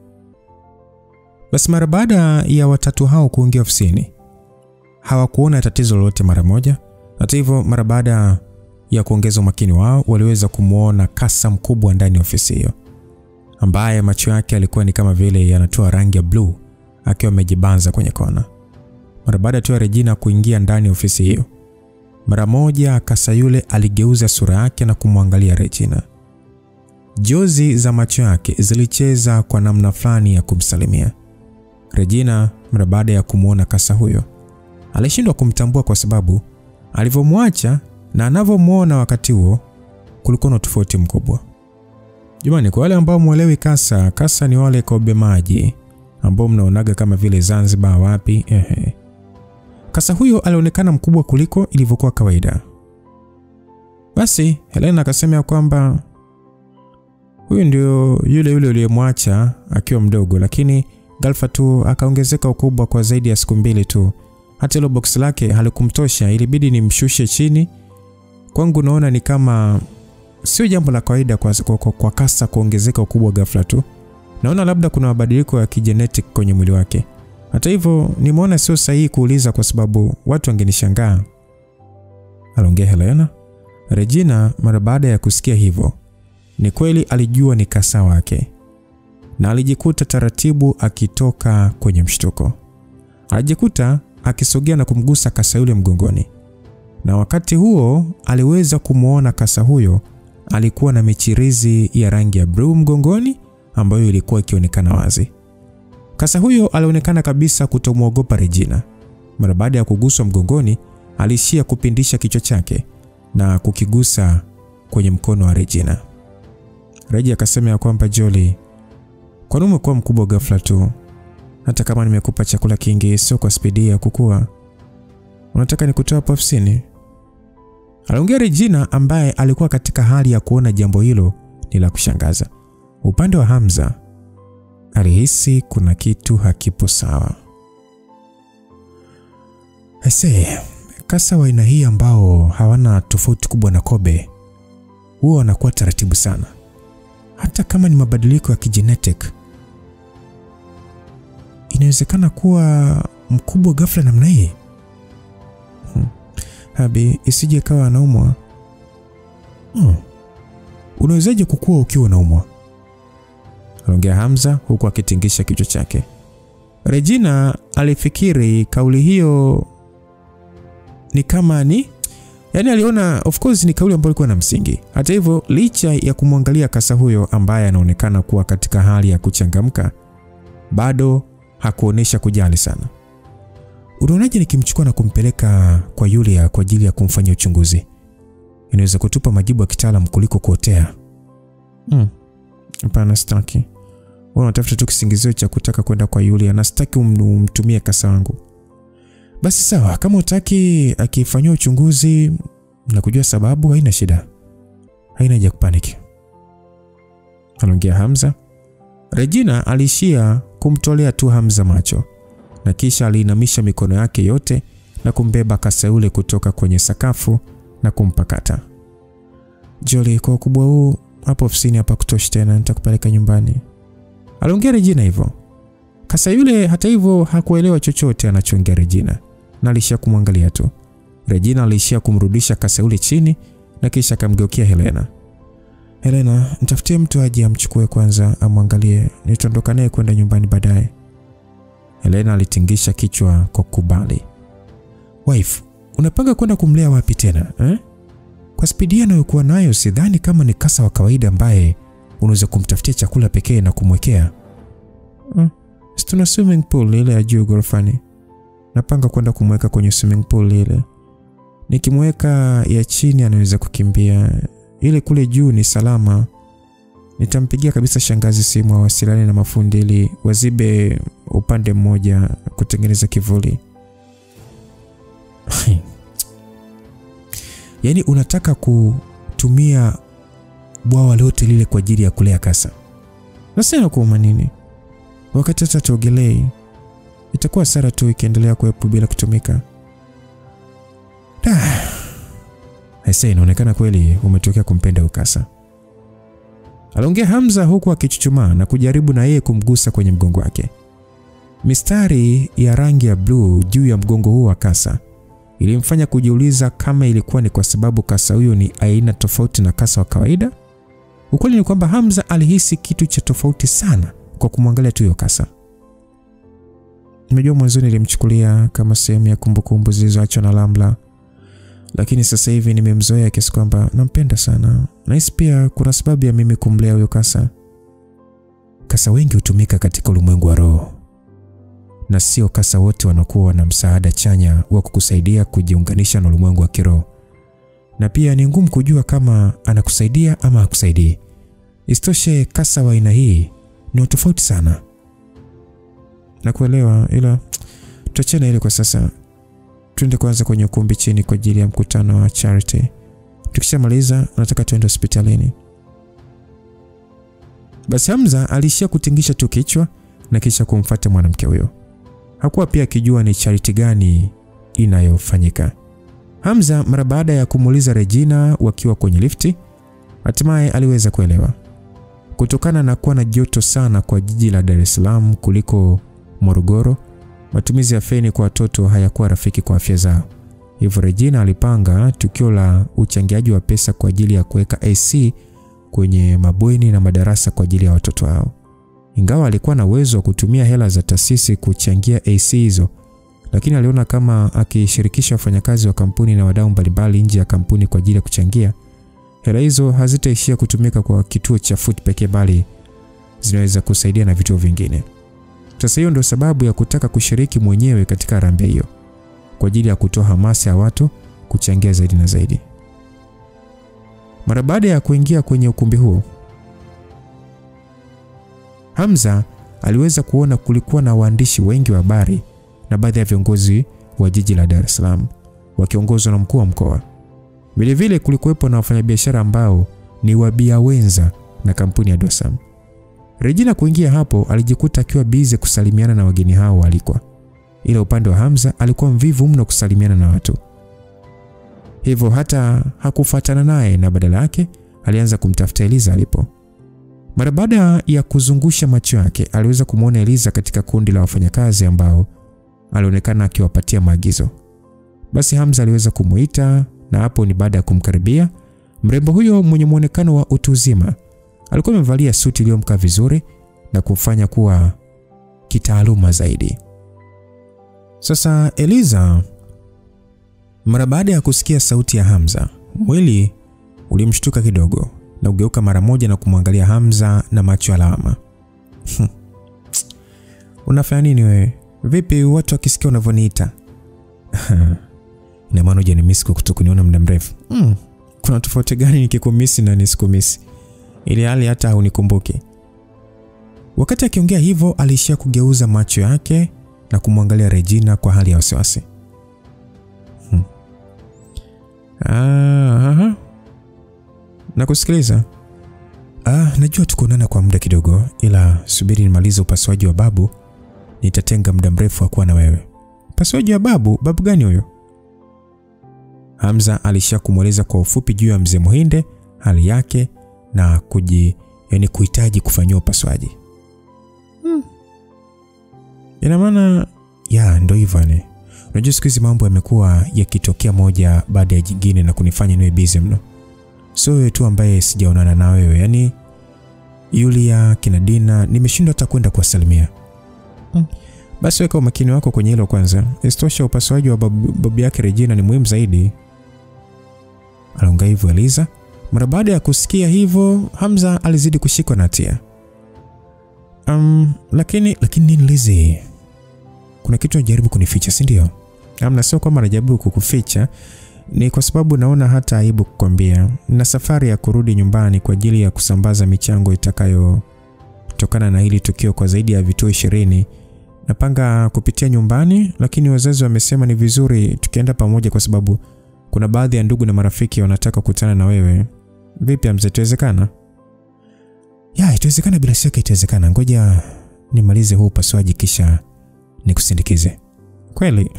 Basi mara baada ya watatu hao kuingia ofisini, hawakuona tatizo lolote mara moja. Hata hivyo, mara baada ya kuongeza umakini wao, waliweza kumuona kasa mkubwa ndani ya ofisi hiyo, ambaye macho yake yalikuwa ni kama vile yanatoa rangi ya blue, akiwa amejibanza kwenye kona. Mara baada tu ya Regina kuingia ndani ya ofisi hiyo, mara moja kasa yule aligeuza sura yake na kumwangalia Regina. Jozi za macho yake zilicheza kwa namna fulani ya kumsalimia. Regina mara baada ya kumuona kasa huyo, alishindwa kumtambua kwa sababu alivyomwacha na anavyomuona wakati huo kulikuwa na tofauti mkubwa. Jamani, kwa wale ambao muelewi kasa ni wale kobe maji ambao mnaonaga kama vile Zanzibar wapi. Kasa huyo alionekana mkubwa kuliko ilivyokuwa kawaida. Basi Helena akasema kwamba huyu ndio yule aliyemwacha akiwa mdogo, lakini ghafla tu akaongezeka ukubwa kwa zaidi ya siku 2 tu. Hata ile box lake halikumtosha, ilibidi nimshushe chini. Kwangu naona ni kama sio jambo la kawaida kwa kasa kuongezeka ukubwa ghafla tu. Naona labda kuna mabadiliko ya kigenetic kwenye mwili wake. Hata hivyo nimeona sio sahihi kuuliza kwa sababu watu wangenishangaa, aliongea Helena. Regina mara baada ya kusikia hivyo, ni kweli alijua ni kasa wake, na alijikuta taratibu akitoka kwenye mshtuko. Alijikuta akisogea na kumgusa kasa yule mgongoni, na wakati huo aliweza kumuona kasa huyo alikuwa na michirizi ya rangi ya blue mgongoni ambayo ilikuwa ikionekana wazi. Kasa huyo alionekana kabisa kutomwogopa Regina. Mara baada ya kuguswa mgongoni, alishia kupindisha kichwa chake na kukigusa kwenye mkono wa Regina. Regina akasema kwamba Jolie, kwa nini umekuwa mkubwa ghafla tu? Hata kama nimekupa chakula kingi sio kwa spidi ya kukua. Unataka nikutoe hapo ofisini? Aliongea Regina ambaye alikuwa katika hali ya kuona jambo hilo ni la kushangaza. Upande wa Hamza alihisi kuna kitu hakipo sawa. Kasa wa aina hii ambao hawana tofauti kubwa na kobe huwa wanakuwa taratibu sana, hata kama ni mabadiliko ya kigenetic. Inawezekana kuwa mkubwa ghafla namna hii. Habi, isije kawa anaumwa. Unawezaje kukua ukiwa unaumwa? Aliongea Hamza huku akitingisha kichwa chake. Regina alifikiri kauli hiyo ni kama Yaani aliona of course ni kauli ambayo ilikuwa na msingi. Hata hivyo, licha ya kumwangalia kasa huyo ambaye anaonekana kuwa katika hali ya kuchangamka, bado hakuonesha kujali sana. Unaonaje nikimchukua na kumpeleka kwa Yulia kwa ajili ya kumfanyia uchunguzi? Inaweza kutupa majibu ya kitaalamu kuliko kuotea. Hapana, sitaki. Unatafuta tu kisingizio cha kutaka kwenda kwa Yulia na sitaki umtumie kasa wangu. Basi sawa, kama utaki akifanyia uchunguzi na kujua sababu, haina shida. Haina haja kupaniki. Aliongea Hamza. Regina alishia kumtolea tu Hamza macho na kisha aliinamisha mikono yake yote na kumbeba kasa yule kutoka kwenye sakafu na kumpakata. Jolie, kwa ukubwa huu hapo ofisini hapa kutoshi tena, nitakupeleka nyumbani. Aliongea Regina hivyo. Kasa yule hata hivyo hakuelewa chochote anachoongea Regina na alishia kumwangalia tu. Regina alishia kumrudisha kasa yule chini na kisha akamgeukia Helena. Helena, nitafutie mtu aje amchukue kwanza amwangalie, nitaondoka naye kwenda nyumbani baadaye. Helena alitingisha kichwa kwa kukubali. Wife, unapanga kwenda kumlea wapi tena? Kwa spidi anayokuwa nayo sidhani kama ni kasa wa kawaida ambaye unaweza kumtafutia chakula pekee na kumwekea. Tuna swimming pool ile ya juu gorofani. Napanga kwenda kumweka kwenye swimming pool ile. Nikimweka ya chini anaweza kukimbia. Ile kule juu ni salama. Nitampigia kabisa shangazi simu awasiliane na mafundi ili wazibe upande mmoja kutengeneza kivuli. Yaani unataka kutumia bwawa lote lile kwa ajili ya kulea kasa. Nasema kwa nini? Wakati hata tuogelei itakuwa sara tu ikiendelea kuwepo bila kutumika. Haisee, inaonekana kweli umetokea kumpenda ukasa. Aliongea Hamza huku akichuchumaa na kujaribu na yeye kumgusa kwenye mgongo wake. Mistari ya rangi ya blue juu ya mgongo huo wa kasa ilimfanya kujiuliza kama ilikuwa ni kwa sababu kasa huyo ni aina tofauti na kasa wa kawaida. Ukweli ni kwamba Hamza alihisi kitu cha tofauti sana kwa kumwangalia tu hiyo kasa. Nimejua mwanzo nilimchukulia kama sehemu ya kumbukumbu zilizoachwa na Lamla, lakini sasa hivi nimemzoea kiasi kwamba nampenda sana. Nahisi pia kuna sababu ya mimi kumlea huyo kasa. Kasa wengi hutumika katika ulimwengu wa roho, na sio kasa wote wanakuwa na msaada chanya wa kukusaidia kujiunganisha na ulimwengu wa kiroho. Na pia ni ngumu kujua kama anakusaidia ama hakusaidii. Isitoshe, kasa wa aina hii ni tofauti sana. Nakuelewa, ila tuachane ile kwa sasa. Tuende kwanza kwenye ukumbi chini kwa ajili ya mkutano wa charity. Tukishamaliza nataka tuende hospitalini. Basi Hamza alishia kutingisha tu kichwa na kisha kumfuata mwanamke huyo. Hakuwa pia akijua ni charity gani inayofanyika. Hamza mara baada ya kumuuliza Regina wakiwa kwenye lifti, hatimaye aliweza kuelewa. Kutokana na kuwa na joto sana kwa jiji la Dar es Salaam kuliko Morogoro, matumizi ya feni kwa watoto hayakuwa rafiki kwa afya zao. Hivyo Regina alipanga tukio la uchangiaji wa pesa kwa ajili ya kuweka AC kwenye mabweni na madarasa kwa ajili ya watoto hao. Ingawa alikuwa na uwezo wa kutumia hela za taasisi kuchangia AC hizo, lakini aliona kama akishirikisha wafanyakazi wa kampuni na wadau mbalimbali nje ya kampuni kwa ajili ya kuchangia, hela hizo hazitaishia kutumika kwa kituo cha food pekee, bali zinaweza kusaidia na vitu vingine. Sasa hiyo ndio sababu ya kutaka kushiriki mwenyewe katika harambee hiyo kwa ajili ya kutoa hamasa ya watu kuchangia zaidi na zaidi. Mara baada ya kuingia kwenye ukumbi huo, Hamza aliweza kuona kulikuwa na waandishi wengi wa habari na baadhi ya viongozi wa jiji la Dar es Salaam wakiongozwa na mkuu wa mkoa. Vile vile kulikuwepo na wafanyabiashara ambao ni wabia wenza na kampuni ya Dosam. Regina kuingia hapo alijikuta akiwa busy kusalimiana na wageni hao walikuwa. Ila upande wa Hamza alikuwa mvivu mno kusalimiana na watu. Hivyo hata hakufuatana naye na badala yake alianza kumtafuta Eliza alipo. Mara baada ya kuzungusha macho yake aliweza kumuona Eliza katika kundi la wafanyakazi ambao alionekana akiwapatia maagizo. Basi Hamza aliweza kumuita, na hapo ni baada ya kumkaribia mrembo huyo mwenye muonekano wa utu uzima. Alikuwa amevalia suti iliyomkaa vizuri na kufanya kuwa kitaaluma zaidi. Sasa Eliza, Mara baada ya kusikia sauti ya Hamza, mwili ulimshtuka kidogo na ugeuka mara moja na kumwangalia Hamza na macho ya lawama. Unafanya nini wewe? Vipi watu wakisikia unavyoniita? Ina maana hujanimisi kwa kutokuniona muda mrefu. Kuna tofauti gani nikikumisi na nisikumisi? Ili hali hata hunikumbuki. Wakati akiongea hivyo, aliishia kugeuza macho yake na kumwangalia Regina kwa hali ya wasiwasi. Nakusikiliza. Najua tukuonana kwa muda kidogo, ila subiri nimalize upasuaji wa babu. Nitatenga muda mrefu wa kuwa na wewe. Upasuaji wa babu? Babu gani huyo? Hamza alishia kumweleza kwa ufupi juu ya mzee Muhinde, hali yake na kuhitaji kufanywa upasuaji. Ina maana ndio hivyo ne. Unajua siku hizi mambo yamekuwa yakitokea moja baada ya jingine na kunifanya niwe busy mno. So wewe tu ambaye sijaonana na wewe, yani Yulia, kina Dina, nimeshindwa hata kwenda kuwasalimia. Basi weka umakini wako kwenye hilo kwanza. Istosha upasuaji wa babu yake Regina ni muhimu zaidi. Alonga hivyo Eliza. Mara baada ya kusikia hivyo, Hamza alizidi kushikwa na hatia. Lakini nini Lizi? Kuna kitu unajaribu kunificha, si ndio? Hamna, sio kama najaribu kukuficha. Ni kwa sababu naona hata aibu kukwambia. Na safari ya kurudi nyumbani kwa ajili ya kusambaza michango itakayotokana na hili tukio kwa zaidi ya vituo 20. Napanga kupitia nyumbani, lakini wazazi wamesema ni vizuri tukienda pamoja kwa sababu kuna baadhi ya ndugu na marafiki wanataka kukutana na wewe. Vipi Hamza, itawezekana? Itawezekana, bila shaka itawezekana. Ngoja nimalize huu upasuaji kisha nikusindikize. Kweli?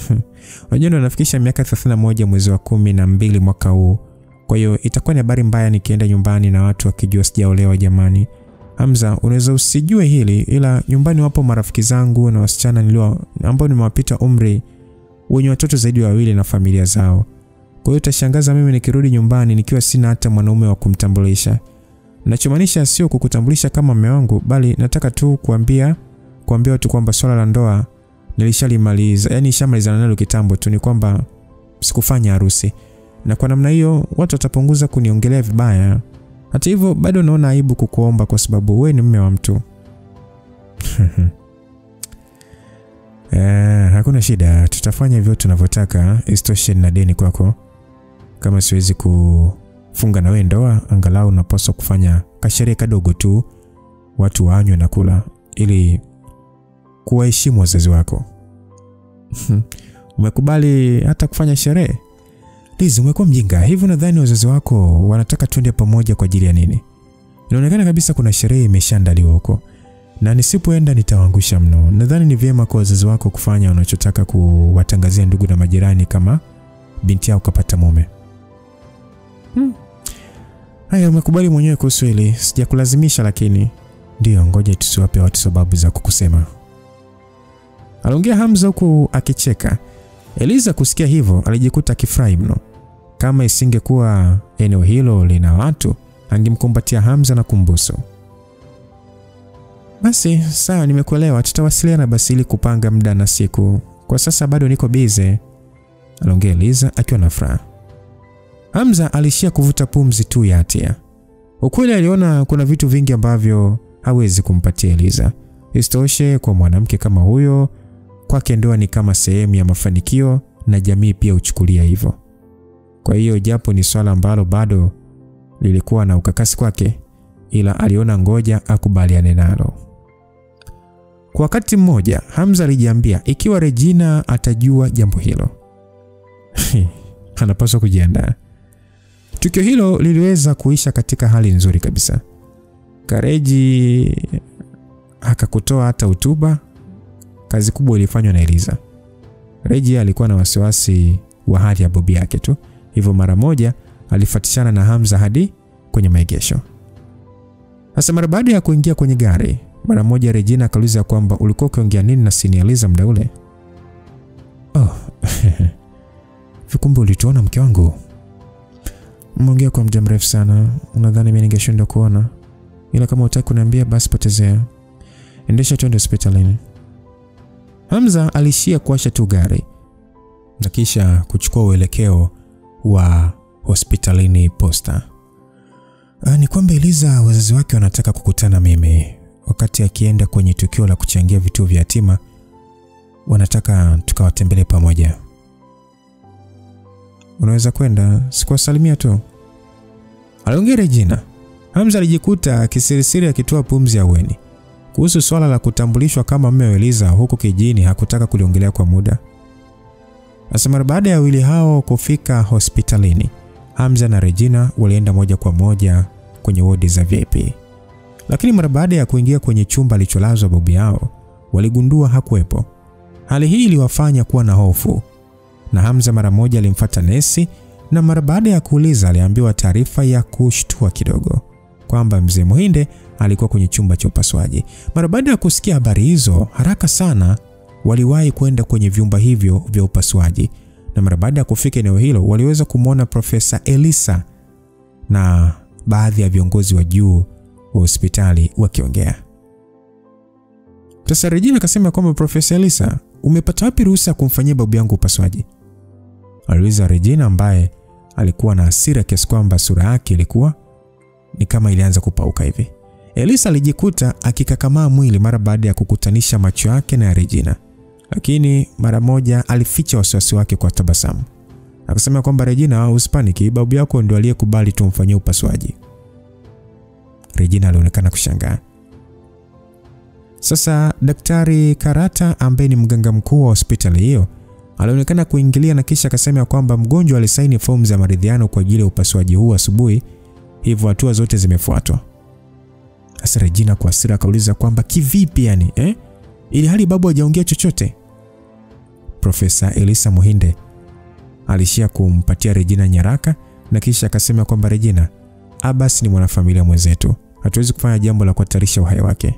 Unajua nafikisha miaka 31 mwezi wa 12 mwaka huu. Kwa hiyo itakuwa ni habari mbaya nikienda nyumbani na watu wakijua sijaolewa jamani. Hamza, unaweza usijue hili, ila nyumbani wapo marafiki zangu na wasichana ambao nimewapita umri wenye watoto zaidi ya 2 na familia zao. Kwa hiyo utashangaza mimi nikirudi nyumbani nikiwa sina hata mwanaume wa kumtambulisha. Ninachomaanisha sio kukutambulisha kama mume wangu, bali nataka tu kuambia watu kwamba swala la ndoa nilishalimaliza. Yani nishamalizana nalo kitambo tu, ni kwamba sikufanya harusi. Na kwa namna hiyo watu watapunguza kuniongelea vibaya. Hata hivyo bado naona aibu kukuomba kwa sababu wewe ni mume wa mtu. Hakuna shida, tutafanya hivyo tunavyotaka. Istoshe na deni kwako. Kama siwezi kufunga na wewe ndoa, angalau unapaswa kufanya kasherehe kadogo tu, watu waanywe na kula ili kuwaheshimu wazazi wako. Umekubali hata kufanya sherehe? Liz, umekuwa mjinga. Hivi nadhani wazazi wako wanataka twende pamoja kwa ajili ya nini? Inaonekana kabisa kuna sherehe imeshaandaliwa huko. Na nisipoenda nitawaangusha mno. Nadhani ni vyema kwa wazazi wako kufanya wanachotaka, kuwatangazia ndugu na majirani kama binti yao kapata mume. Haya, umekubali mwenyewe kuhusu hili. Sijakulazimisha, lakini ndio, ngoja tusiwape watu sababu za kukusema. Aliongea Hamza huku akicheka. Eliza kusikia hivyo alijikuta akifurahi mno. Kama isingekuwa eneo hilo lina watu, angemkumbatia Hamza na kumbusu. Basi, sawa, nimekuelewa. Tutawasiliana basi ili kupanga muda na siku. Kwa sasa bado niko busy. Aliongea Eliza akiwa na furaha. Hamza alishia kuvuta pumzi tu ya hatia. Ukweli aliona kuna vitu vingi ambavyo hawezi kumpatia Eliza. Istoshe, kwa mwanamke kama huyo, kwake ndoa ni kama sehemu ya mafanikio na jamii pia uchukulia hivyo. Kwa hiyo japo ni swala ambalo bado lilikuwa na ukakasi kwake, ila aliona ngoja akubaliane nalo. Kwa wakati mmoja Hamza alijiambia ikiwa Regina atajua jambo hilo, anapaswa kujiandaa. Tukio hilo liliweza kuisha katika hali nzuri kabisa. Kareji akakutoa hata hotuba. Kazi kubwa ilifanywa na Eliza. Reji alikuwa na wasiwasi wa hali ya bobi yake tu, hivyo mara moja alifuatishana na Hamza hadi kwenye maegesho. Hasa mara baada ya kuingia kwenye gari, mara moja Regina akauliza kwamba ulikuwa ukiongea nini na Sini Eliza muda ule? Vikumbe ulituona mke wangu? Mmeongea kwa muda mrefu sana. Unadhani mimi ningeshinda kuona? Ila kama hutaki kuniambia basi potezea. Endesha twende hospitalini. Hamza alishia kuasha tu gari. na kisha kuchukua uelekeo wa hospitalini Posta. Ni kwamba Eliza wazazi wake wanataka kukutana mimi. Wakati akienda kwenye tukio la kuchangia vituo vya yatima, wanataka tukawatembelee pamoja. Unaweza kwenda, sikuwasalimia tu, aliongea Regina. Hamza alijikuta kisirisiri akitoa pumzi ya weni. Kuhusu swala la kutambulishwa kama mume wa Eliza huko kijijini hakutaka kuliongelea kwa muda. Asamara baada ya wawili hao kufika hospitalini, Hamza na Regina walienda moja kwa moja kwenye wodi za VIP. Lakini mara baada ya kuingia kwenye chumba alicholazwa babu yao, waligundua hakuwepo. Hali hii iliwafanya kuwa na hofu. Na Hamza mara moja alimfuata nesi, na mara baada ya kuuliza aliambiwa taarifa ya kushtua kidogo kwamba mzee Muhinde alikuwa kwenye chumba cha upasuaji. Mara baada ya kusikia habari hizo, haraka sana waliwahi kwenda kwenye vyumba hivyo vya upasuaji, na mara baada ya kufika eneo hilo waliweza kumwona Profesa Elisa na baadhi ya viongozi wa juu wa hospitali wakiongea. Sasa Regina akasema kwamba Profesa Elisa, umepata wapi ruhusa kumfanyia babu yangu upasuaji? Aliuliza Regina ambaye alikuwa na hasira kiasi kwamba sura yake ilikuwa ni kama ilianza kupauka hivi. Elisa alijikuta akikakamaa mwili mara baada ya kukutanisha macho yake na Regina. Lakini mara moja alificha wasiwasi wake kwa tabasamu. Akasema kwamba Regina, usipaniki, babu yako ndio aliyekubali tumfanyie upasuaji. Regina alionekana kushangaa. Sasa Daktari Karata ambaye ni mganga mkuu wa hospitali hiyo alionekana kuingilia na kisha akasema kwamba mgonjwa alisaini fomu za maridhiano kwa ajili ya upasuaji huu asubuhi, hivyo hatua zote zimefuatwa. Sasa Regina kwa hasira akauliza kwamba kivipi yani, ili hali babu hajaongea chochote? Profesa Elisa Muhinde alishia kumpatia Regina nyaraka na kisha akasema kwamba Regina, Abbas ni mwanafamilia mwenzetu, hatuwezi kufanya jambo la kuhatarisha uhai wake.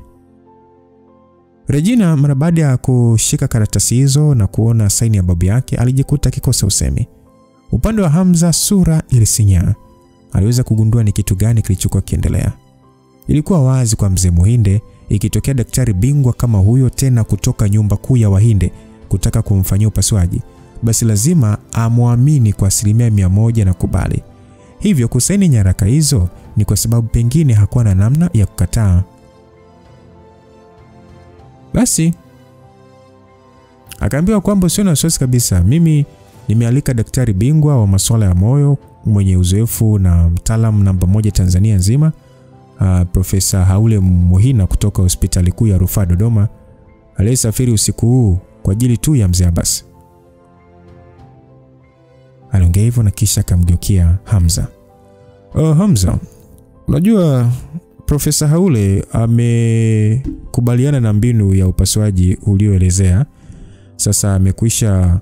Regina mara baada ya kushika karatasi hizo na kuona saini ya babu yake alijikuta kikosa usemi. Upande wa Hamza sura ilisinyaa. Aliweza kugundua ni kitu gani kilichokuwa kiendelea. Ilikuwa wazi kwa mzee Muhinde, ikitokea daktari bingwa kama huyo tena kutoka nyumba kuu ya Wahinde kutaka kumfanyia upasuaji, basi lazima amwamini kwa 100% na kubali. Hivyo kusaini nyaraka hizo ni kwa sababu pengine hakuwa na namna ya kukataa. Basi akaambiwa kwamba sio na wasiwasi kabisa, mimi nimealika daktari bingwa wa masuala ya moyo mwenye uzoefu na mtaalamu namba 1 Tanzania nzima, Profesa Haule Muhina kutoka hospitali kuu ya Rufaa Dodoma, aliyesafiri usiku huu kwa ajili tu ya mzee Abbas. Aliongea hivyo na kisha akamgeukia Hamza. Hamza, unajua Profesa Haule amekubaliana na mbinu ya upasuaji ulioelezea. Sasa amekwisha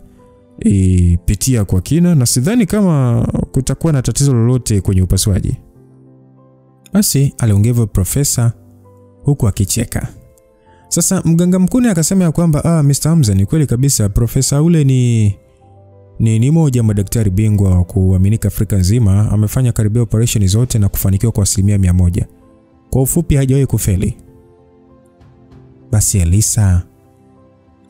pitia kwa kina na sidhani kama kutakuwa na tatizo lolote kwenye upasuaji. Basi aliongea profesa huku akicheka. Sasa mganga mkuu akasema kwamba Mr. Hamza, ni kweli kabisa, Profesa Haule ni mmoja wa madaktari bingwa wa kuaminika Afrika nzima, amefanya karibia operation zote na kufanikiwa kwa 100%. Kwa ufupi hajawahi kufeli. Basi Elisa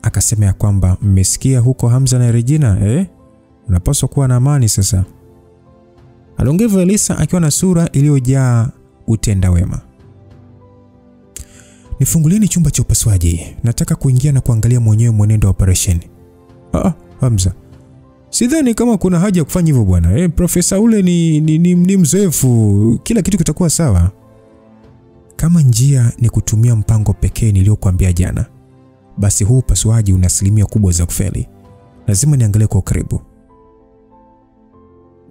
akasema kwamba mmesikia huko Hamza na Regina, unapaswa kuwa na amani sasa. Aliongea Elisa akiwa na sura iliyojaa utenda wema. Nifungulieni chumba cha upasuaji, nataka kuingia na kuangalia mwenyewe mwenendo wa operation. Hamza, sidhani kama kuna haja ya kufanya hivyo bwana. Profesa ule ni mzoefu, kila kitu kitakuwa sawa. Kama njia ni kutumia mpango pekee niliokuambia jana, basi huu upasuaji una asilimia kubwa za kufeli. Lazima niangalie kwa karibu.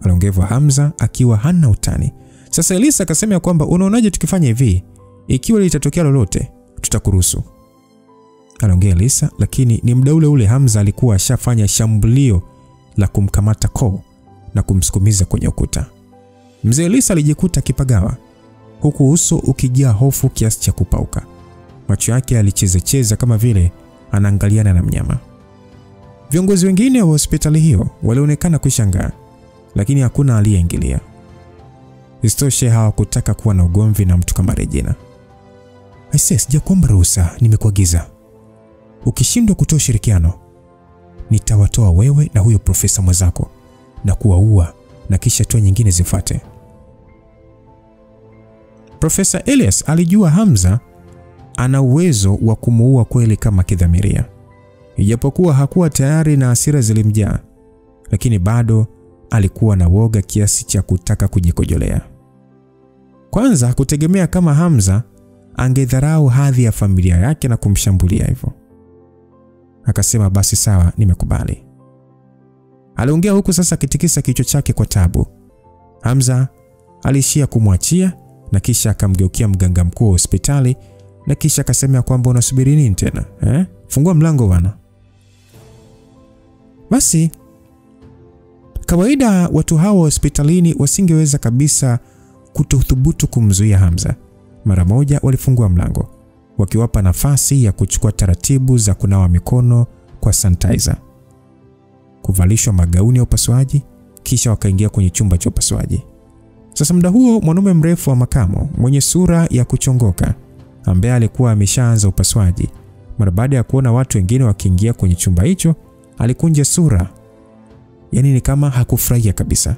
Aliongea Hamza akiwa hana utani. Sasa Elisa akasema kwamba unaonaje tukifanya hivi? Ikiwa litatokea lolote, tutakuruhusu. Aliongea Elisa, lakini ni muda ule Hamza alikuwa ashafanya shambulio la kumkamata koo na kumsukumiza kwenye ukuta. Mzee Elisa alijikuta kipagawa, huku uso ukijaa hofu kiasi cha kupauka. Macho yake yalicheza kama vile anaangaliana na mnyama. Viongozi wengine wa hospitali hiyo walionekana kushangaa, lakini hakuna aliyeingilia. Istoshe hawakutaka kuwa na ugomvi na mtu kama Regina. Sijakuomba ruhusa, nimekuagiza. Ukishindwa kutoa ushirikiano, nitawatoa wewe na huyo profesa mwenzako na kuwaua na kisha hatua nyingine zifuate. Profesa Elias alijua Hamza ana uwezo wa kumuua kweli kama kidhamiria. Ijapokuwa hakuwa tayari na hasira zilimjaa, lakini bado alikuwa na woga kiasi cha kutaka kujikojolea. Kwanza kutegemea kama Hamza angedharau hadhi ya familia yake na kumshambulia hivyo. Akasema basi sawa, nimekubali. Aliongea huku sasa kitikisa kichwa chake kwa tabu. Hamza alishia kumwachia na kisha akamgeukia mganga mkuu wa hospitali na kisha akasema kwamba unasubiri nini tena? Fungua mlango bwana. Basi kawaida watu hao hospitalini wasingeweza kabisa kutothubutu kumzuia Hamza. Mara moja walifungua mlango, wakiwapa nafasi ya kuchukua taratibu za kunawa mikono kwa sanitizer, kuvalishwa magauni ya upasuaji, kisha wakaingia kwenye chumba cha upasuaji. Sasa muda huo mwanaume mrefu wa makamo mwenye sura ya kuchongoka ambaye alikuwa ameshaanza upasuaji, mara baada ya kuona watu wengine wakiingia kwenye chumba hicho, alikunja sura. Yaani ni kama hakufurahia kabisa.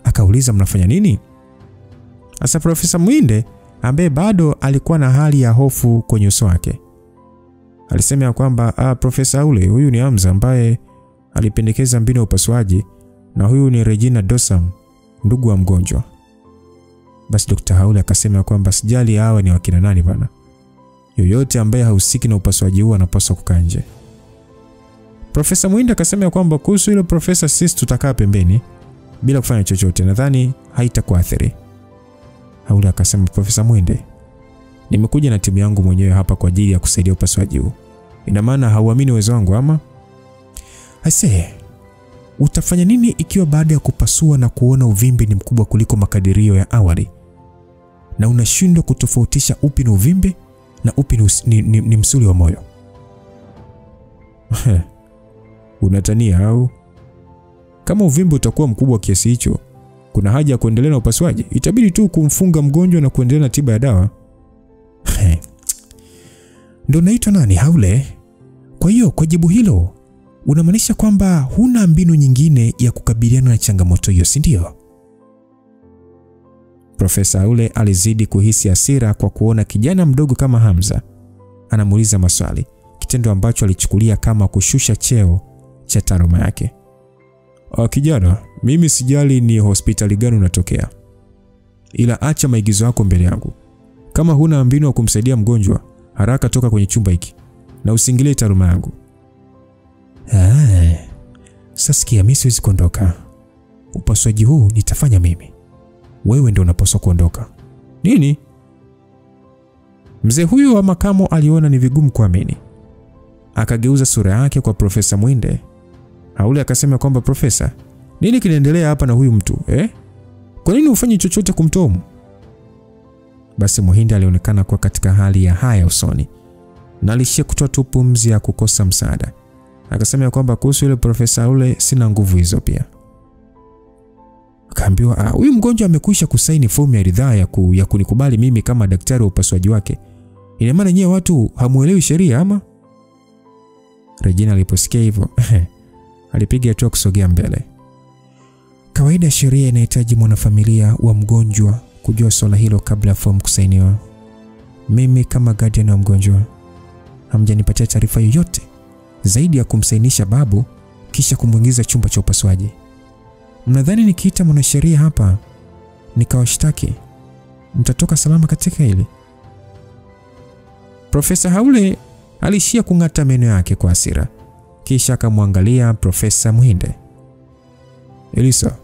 Akauliza mnafanya nini? Asa Profesa Mwinde ambaye bado alikuwa na hali ya hofu kwenye uso wake alisema kwamba Profesa ule, huyu ni Hamza ambaye alipendekeza mbinu ya upasuaji na huyu ni Regina Dosam, ndugu wa mgonjwa. Basi Dr. Haule akasema kwamba sijali hawa ni wakina nani bana. Yoyote ambaye hahusiki na upasuaji huu anapaswa kukaa nje. Profesa Mwinde akasema kwamba kuhusu ile profesa sisi tutakaa pembeni bila kufanya chochote, nadhani haitakuathiri. Haule akasema Profesa Mwinde, nimekuja na timu yangu mwenyewe hapa kwa ajili ya kusaidia upasuaji huu. Ina maana hauamini uwezo wangu ama? Aisee, utafanya nini ikiwa baada ya kupasua na kuona uvimbe ni mkubwa kuliko makadirio ya awali na unashindwa kutofautisha upi ni uvimbe na upi ni msuli wa moyo? Unatania au? Kama uvimbe utakuwa mkubwa kiasi hicho, kuna haja ya kuendelea na upasuaji? Itabidi tu kumfunga mgonjwa na kuendelea na tiba ya dawa. Ndio naitwa nani Haule? Kwa hiyo kwa jibu hilo unamaanisha kwamba huna mbinu nyingine ya kukabiliana na changamoto hiyo, si ndio? Profesa Haule alizidi kuhisi hasira kwa kuona kijana mdogo kama Hamza anamuuliza maswali, kitendo ambacho alichukulia kama kushusha cheo cha taaluma yake. Kijana, mimi sijali ni hospitali gani unatokea, ila acha maigizo yako mbele yangu. Kama huna mbinu ya kumsaidia mgonjwa, haraka toka kwenye chumba hiki na usiingilie taaluma yangu. Sasikia, mimi siwezi kuondoka. Upasuaji huu nitafanya mimi. Wewe ndio unapaswa kuondoka. Nini? Mzee huyu wa makamo aliona ni vigumu kuamini. Akageuza sura yake kwa Profesa Mwinde. Haule akasema kwamba Profesa, nini kinaendelea hapa na huyu mtu? Kwa nini ufanye chochote kumtoa? Basi Muhindi alionekana kuwa katika hali ya haya usoni na alishia kutoa tu pumzi ya kukosa msaada. Akasema kwamba kuhusu yule Profesa ule sina nguvu hizo pia. Akaambiwa huyu mgonjwa amekwisha kusaini fomu ya ridhaa ya kunikubali mimi kama daktari wa upasuaji wake. Ina maana nyewe watu hamuelewi sheria ama? Regina aliposikia hivyo alipiga hatua kusogea mbele. Kawaida sheria inahitaji mwanafamilia wa mgonjwa kujua swala hilo kabla ya fomu kusainiwa. Mimi kama guardian wa mgonjwa hamjanipatia taarifa yoyote zaidi ya kumsainisha babu kisha kumuingiza chumba cha upasuaji. Mnadhani nikiita mwanasheria hapa nikawashtaki mtatoka salama katika hili? Profesa Haule alishia kung'ata meno yake kwa hasira, kisha akamwangalia Profesa Mwinde. Elisa,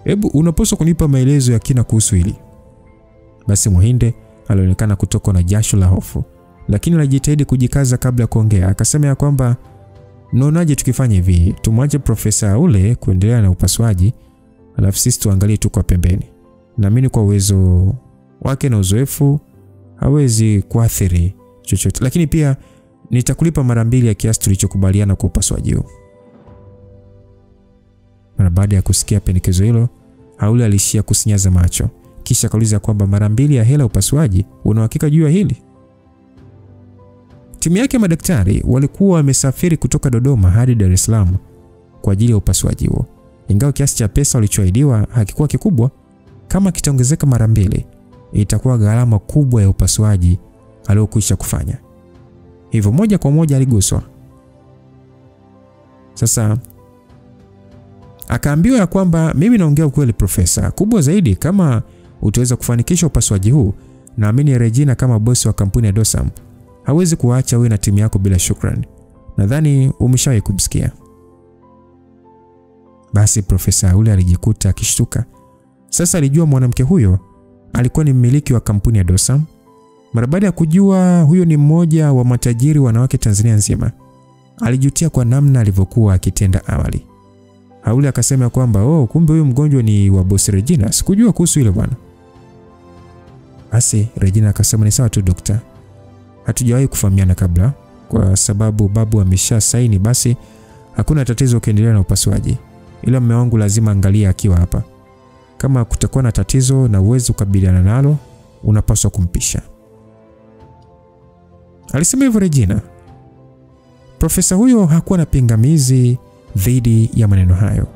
hebu unapaswa kunipa maelezo ya kina kuhusu hili. Basi Mwinde alionekana kutokwa na jasho la hofu, lakini alijitahidi kujikaza kabla ya kuongea. Akasema kwamba mnaonaje tukifanya hivi, tumwache Profesa Haule kuendelea na upasuaji, alafu sisi tuangalie tu kwa pembeni. Naamini kwa uwezo wake na uzoefu hawezi kuathiri chochote, lakini pia nitakulipa mara 2 ya kiasi tulichokubaliana kwa upasuaji huu. Mara baada ya kusikia pendekezo hilo, Haule alishia kusinyaza macho, kisha kauliza kwamba mara 2 ya hela upasuaji, una uhakika juu ya hili? Timu yake madaktari walikuwa wamesafiri kutoka Dodoma hadi Dar es Salaam kwa ajili ya upasuaji huo. Ingawa kiasi cha pesa walichoahidiwa hakikuwa kikubwa, kama kitaongezeka mara 2 itakuwa gharama kubwa ya upasuaji aliokwisha kufanya. Hivyo moja kwa moja aliguswa. Sasa akaambiwa ya kwamba mimi naongea ukweli profesa, kubwa zaidi kama utaweza kufanikisha upasuaji huu, naamini Regina kama bosi wa kampuni ya Dosam hawezi kuacha wewe na timu yako bila shukrani. Nadhani umeshawahi kumsikia. Basi profesa ule alijikuta akishtuka. Sasa alijua mwanamke huyo alikuwa ni mmiliki wa kampuni ya Dosam. Mara baada ya kujua huyo ni mmoja wa matajiri wanawake Tanzania nzima, alijutia kwa namna alivyokuwa akitenda awali. Haule akasema kwamba kumbe huyo mgonjwa ni wa bosi Regina, sikujua kuhusu ile bwana. Basi Regina akasema ni sawa tu dokta, hatujawahi kufahamiana kabla, kwa sababu babu amesha saini, basi hakuna tatizo ukiendelea na upasuaji, ila mume wangu lazima angalia akiwa hapa. Kama kutakuwa na tatizo na uwezo kukabiliana nalo, unapaswa kumpisha. Alisema hivyo Regina. Profesa huyo hakuwa na pingamizi dhidi ya maneno hayo.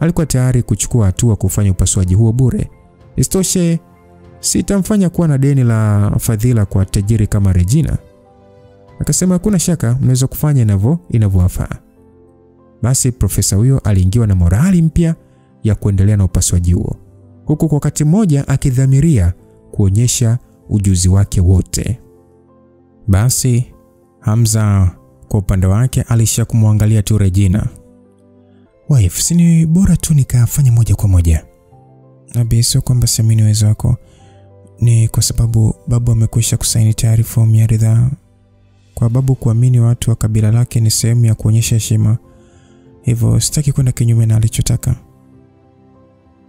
Alikuwa tayari kuchukua hatua kufanya upasuaji huo bure. Isitoshe, sitamfanya kuwa na deni la fadhila kwa tajiri kama Regina. Akasema hakuna shaka, mnaweza kufanya inavyowafaa. Basi profesa huyo aliingiwa na morali mpya ya kuendelea na upasuaji huo, huku kwa wakati mmoja akidhamiria kuonyesha ujuzi wake wote. Basi Hamza kwa upande wake alisha kumwangalia tu Regina. Wife, sini bora tu nikafanya moja kwa moja. Nabii, sio kwamba siamini uwezo wako, ni kwa sababu babu amekwisha kusaini tayari fomu ya ridhaa. Kwa babu kuamini watu wa kabila lake ni sehemu ya kuonyesha heshima, hivyo sitaki kwenda kinyume na alichotaka.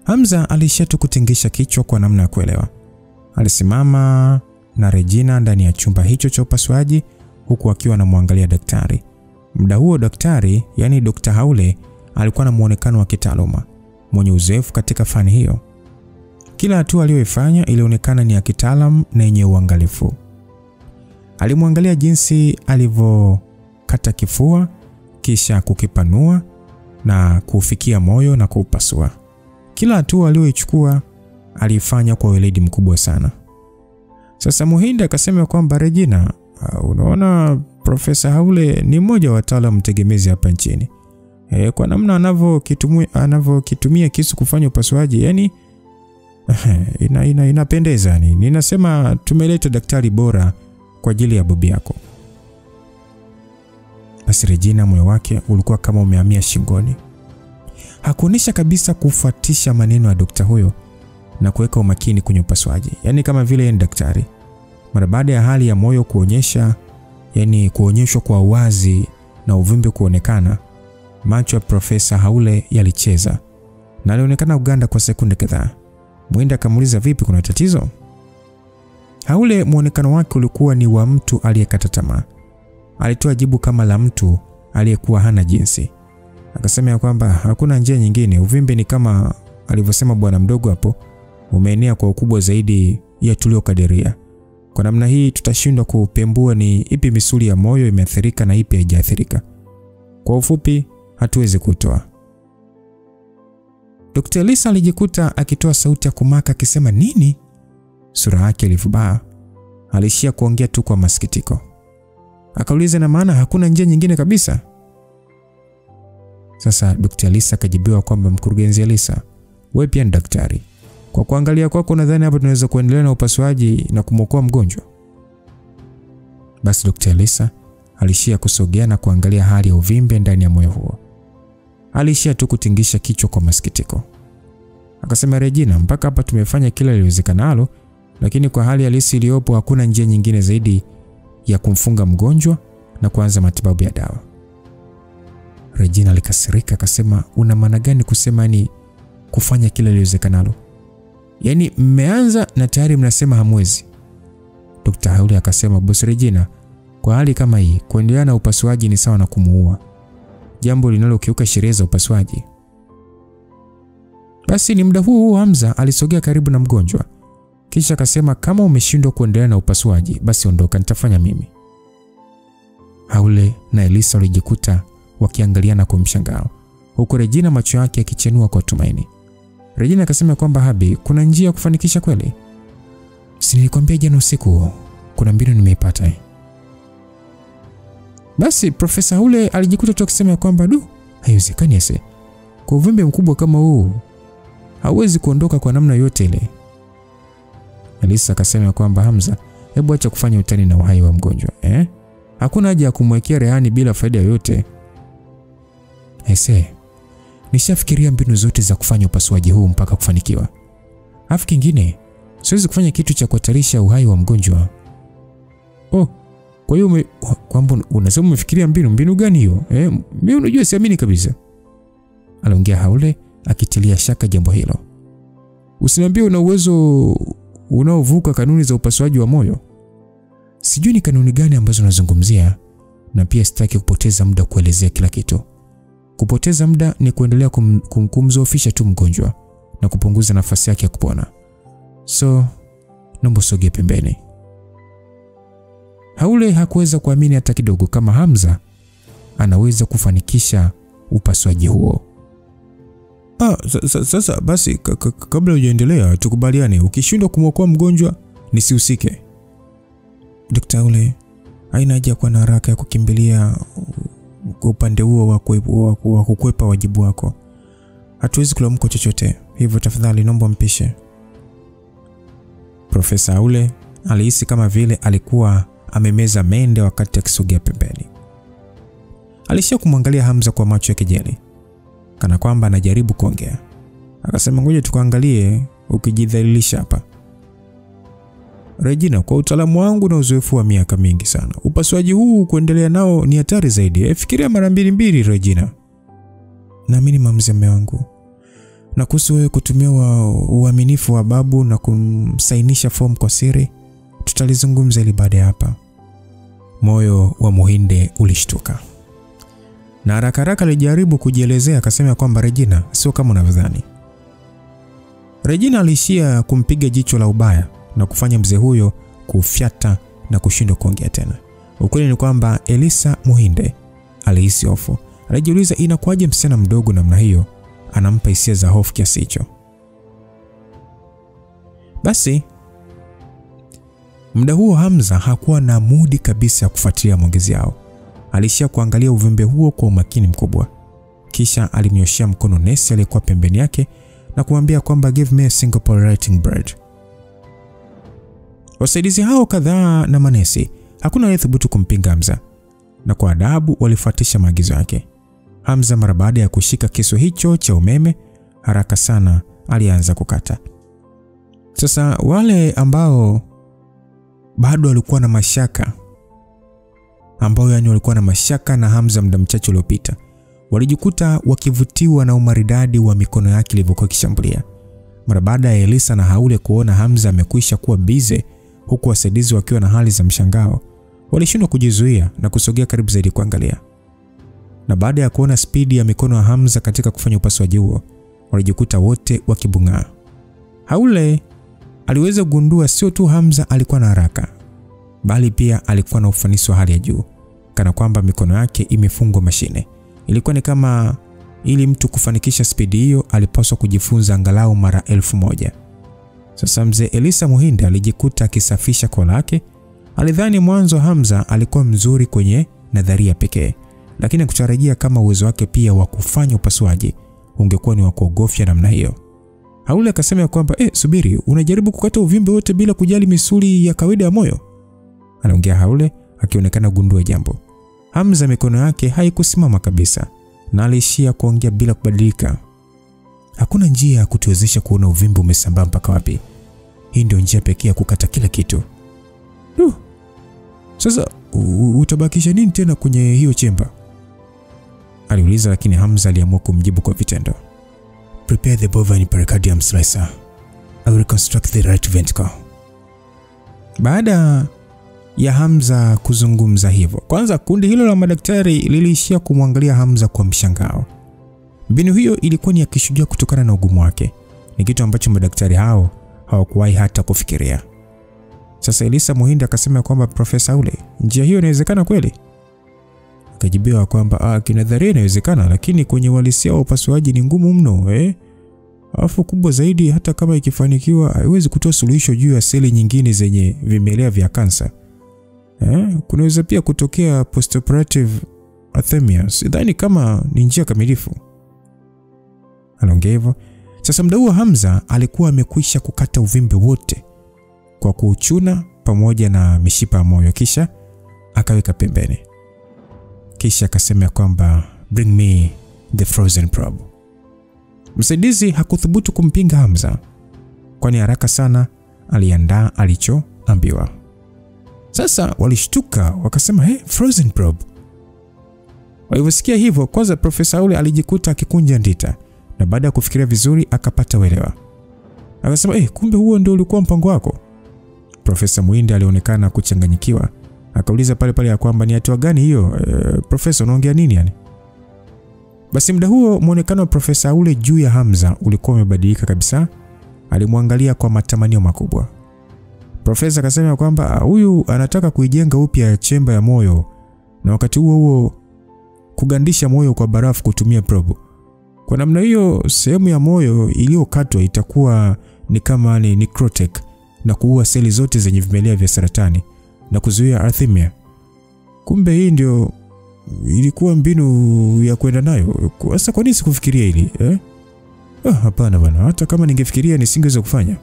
Hamza alishia tu kutingisha kichwa kwa namna ya kuelewa. Alisimama na Regina ndani ya chumba hicho cha upasuaji, huku akiwa anamwangalia daktari. Muda huo daktari, yani Dr. Haule, alikuwa na muonekano wa kitaaluma, mwenye uzoefu katika fani hiyo. Kila hatua aliyoifanya ilionekana ni ya kitaalamu na yenye uangalifu. Alimwangalia jinsi alivyokata kifua, kisha kukipanua na kufikia moyo na kuupasua. Kila hatua aliyoichukua alifanya kwa weledi mkubwa sana. Sasa Muhinda akasema kwamba Regina, unaona Profesa Haule ni mmoja wa wataalamu tegemezi hapa nchini. Kwa namna anavyokitumia kisu kufanya upasuaji, yani inapendeza. Ninasema tumeleta daktari bora kwa ajili ya babu yako. Basi Regina moyo wake ulikuwa kama umehamia shingoni. Hakuonesha kabisa kufuatisha maneno ya daktari huyo na kuweka umakini kwenye upasuaji, yani kama vile yeye daktari. Mara baada ya hali ya moyo kuonyeshwa kwa wazi na uvimbe kuonekana, macho ya Profesa Haule yalicheza na alionekana uganda kwa sekunde kadhaa. Muhinda akamuuliza, vipi, kuna tatizo? Haule muonekano wake ulikuwa ni wa mtu aliyekata tamaa. Alitoa jibu kama la mtu aliyekuwa hana jinsi. Akasema kwamba hakuna njia nyingine, uvimbe ni kama alivyosema bwana mdogo hapo, umeenea kwa ukubwa zaidi ya tuliokadiria. Kwa namna hii tutashindwa kupembua ni ipi misuli ya moyo imeathirika na ipi haijaathirika. Kwa ufupi, hatuwezi kutoa. Dr. Lisa alijikuta akitoa sauti ya kumaka akisema, nini? Sura yake ilifubaa. Alishia kuongea tu kwa masikitiko. Akauliza, na maana hakuna njia nyingine kabisa? Sasa Dr. Lisa akajibiwa kwamba, mkurugenzi Lisa, wewe pia ni daktari. Kwa kuangalia kwako nadhani hapa tunaweza kuendelea na upasuaji na kumwokoa mgonjwa. Basi Dr. Lisa alishia kusogea na kuangalia hali ya uvimbe ndani ya moyo huo. Alishia tu kutingisha kichwa kwa masikitiko. Akasema, Regina, mpaka hapa tumefanya kila lililowezekanalo, lakini kwa hali halisi iliyopo hakuna njia nyingine zaidi ya kumfunga mgonjwa na kuanza matibabu ya dawa. Regina alikasirika akasema, una maana gani kusema ni kufanya kila lililowezekanalo? Yani mmeanza na tayari mnasema hamwezi. Dr. Haule akasema, boss Regina, kwa hali kama hii kuendelea na upasuaji ni sawa na kumuua, jambo linalokiuka sheria za upasuaji. Basi ni muda huu Hamza alisogea karibu na mgonjwa, kisha akasema, kama umeshindwa kuendelea na upasuaji basi ondoka, nitafanya mimi. Haule na Elisa walijikuta wakiangaliana kwa mshangao, huku Regina macho yake yakichenua kwa tumaini. Regina akasema kwamba Habi, kuna njia ya kufanikisha kweli? Si nilikwambia jana usiku kuna mbinu nimeipata. Basi Profesa Haule alijikuta tu akisema kwamba haiwezekani ese. Kwa uvimbe mkubwa kama huu hauwezi kuondoka kwa namna yote ile. Elisa akasema kwamba Hamza, hebu acha kufanya utani na uhai wa mgonjwa. Hakuna haja ya kumwekea rehani bila faida yoyote. Ese, nishafikiria mbinu zote za kufanya upasuaji huu mpaka kufanikiwa. Alafu kingine, siwezi kufanya kitu cha kuhatarisha uhai wa mgonjwa. Kwa hiyo kwamba unasema umefikiria mbinu gani hiyo? Mimi unajua siamini kabisa. Aliongea Haule akitilia shaka jambo hilo. Usiniambie una uwezo unaovuka kanuni za upasuaji wa moyo. Sijui ni kanuni gani ambazo unazungumzia, na pia sitaki kupoteza muda kuelezea kila kitu. Kupoteza muda ni kuendelea kumzoofisha tu mgonjwa na kupunguza nafasi yake ya kupona. So, naomba usogee pembeni. Haule hakuweza kuamini hata kidogo kama Hamza anaweza kufanikisha upasuaji huo. Sasa basi kabla hujaendelea tukubaliane, ukishindwa kumwokoa mgonjwa nisihusike. Dr. Haule, haina haja kuwa na haraka ya kukimbilia upande huo wa kukwepa wajibu wako. Hatuwezi kulaumu chochote, hivyo tafadhali naomba mpishe. Profesa Haule alihisi kama vile alikuwa amemeza mende wakati akisogea pembeni. Alishia kumwangalia Hamza kwa macho ya kejeli, kana kwamba anajaribu kuongea. Akasema, ngoja tukaangalie ukijidhalilisha hapa. Regina, kwa utaalamu wangu na uzoefu wa miaka mingi sana, upasuaji huu kuendelea nao ni hatari zaidi. Fikiria mara mbili Regina. Naamini maamuzi ya mume wangu. Na kuhusu wewe kutumia uaminifu wa babu na kumsainisha fomu kwa siri, tutalizungumza ili baada ya hapa. Moyo wa Muhinde ulishtuka. Na haraka alijaribu kujielezea, akasema kwamba Regina, sio kama unavyodhani. Regina alishia kumpiga jicho la ubaya na kufanya mzee huyo kufyata na kushindwa kuongea tena. Ukweli ni kwamba Elisa Muhinde alihisi hofu. Alijiuliza inakuwaje msichana mdogo namna hiyo anampa hisia za hofu kiasi hicho. Basi muda huo Hamza hakuwa na mudi kabisa kufuatilia maongezi yao. Alishia kuangalia uvimbe huo kwa umakini mkubwa. Kisha alimnyoshia mkono nesi aliyekuwa pembeni yake na kumwambia kwamba give me a Singapore writing bread. Wasaidizi hao kadhaa na manesi, hakuna aliyethubutu kumpinga Hamza, na kwa adabu walifuatisha maagizo yake. Hamza mara baada ya kushika kisu hicho cha umeme, haraka sana alianza kukata. Sasa wale ambao bado walikuwa na mashaka, walikuwa na mashaka na Hamza muda mchache uliopita, walijikuta wakivutiwa na umaridadi wa mikono yake ilivyokuwa ikishambulia. Mara baada ya Elisa na Haule kuona Hamza amekwisha kuwa bize, huku wasaidizi wakiwa na hali za mshangao, walishindwa kujizuia na kusogea karibu zaidi kuangalia. Na baada ya kuona spidi ya mikono ya Hamza katika kufanya upasuaji huo, walijikuta wote wakibung'aa. Haule aliweza kugundua sio tu Hamza alikuwa na haraka, bali pia alikuwa na ufanisi wa hali ya juu, kana kwamba mikono yake imefungwa mashine. Ilikuwa ni kama ili mtu kufanikisha spidi hiyo alipaswa kujifunza angalau mara 1000. Sasa mzee Elisa Muhinde alijikuta akisafisha koo lake. Alidhani mwanzo Hamza alikuwa mzuri kwenye nadharia pekee, lakini kutarajia kama uwezo wake pia wa kufanya upasuaji ungekuwa ni wa kuogofya namna hiyo. Haule akasema kwamba subiri, unajaribu kukata uvimbe wote bila kujali misuli ya kawaida ya moyo? Aliongea Haule akionekana gundua jambo. Hamza mikono yake haikusimama kabisa na alishia kuongea bila kubadilika. Hakuna njia ya kutuwezesha kuona uvimbe umesambaa mpaka wapi. Hii ndio njia pekee ya kukata kila kitu. Sasa utabakisha nini tena kwenye hiyo chemba? Aliuliza, lakini Hamza aliamua kumjibu kwa vitendo. Prepare the bovine pericardium slicer. I will reconstruct the right ventricle. Baada ya Hamza kuzungumza hivyo, kwanza kundi hilo la madaktari liliishia kumwangalia Hamza kwa mshangao. Mbinu hiyo ilikuwa ni ya kishujaa kutokana na ugumu wake. Ni kitu ambacho madaktari hao hawakuwahi hata kufikiria. Sasa Elisa Muhinde akasema kwamba Profesa Haule, njia hiyo inawezekana kweli? Akajibiwa kwamba kinadharia inawezekana, lakini kwenye uhalisia wa upasuaji ni ngumu mno Alafu kubwa zaidi, hata kama ikifanikiwa haiwezi kutoa suluhisho juu ya seli nyingine zenye vimelea vya kansa. Kunaweza pia kutokea postoperative athemia. Sidhani kama ni njia kamilifu. Anaongea hivyo. Sasa mdau wa Hamza alikuwa amekwisha kukata uvimbe wote kwa kuuchuna pamoja na mishipa ya moyo, kisha akaweka pembeni. Kisha akasema kwamba bring me the frozen probe. Msaidizi hakuthubutu kumpinga Hamza, kwani haraka sana aliandaa alichoambiwa. Sasa walishtuka wakasema, frozen probe. Walivyosikia hivyo, kwanza Profesa ule alijikuta akikunja ndita, na baada ya kufikiria vizuri akapata uelewa. Akasema, kumbe huo ndio ulikuwa mpango wako. Profesa Muhindi alionekana kuchanganyikiwa. Akauliza pale pale ya kwamba ni hatua gani hiyo? Profesa, unaongea nini yani? Basi muda huo muonekano wa Profesa ule juu ya Hamza ulikuwa umebadilika kabisa. Alimwangalia kwa matamanio makubwa. Profesa akasema kwamba huyu anataka kuijenga upya chemba ya moyo, na wakati huo kugandisha moyo kwa barafu kutumia probe. Kwa namna hiyo sehemu ya moyo iliyokatwa itakuwa ni kama ni necrotic na kuua seli zote zenye vimelea vya saratani na kuzuia arrhythmia. Kumbe hii ndio ilikuwa mbinu ya kwenda nayo. Sasa kwa nini sikufikiria hili? Hapana bwana, hata kama ningefikiria nisingeweza kufanya.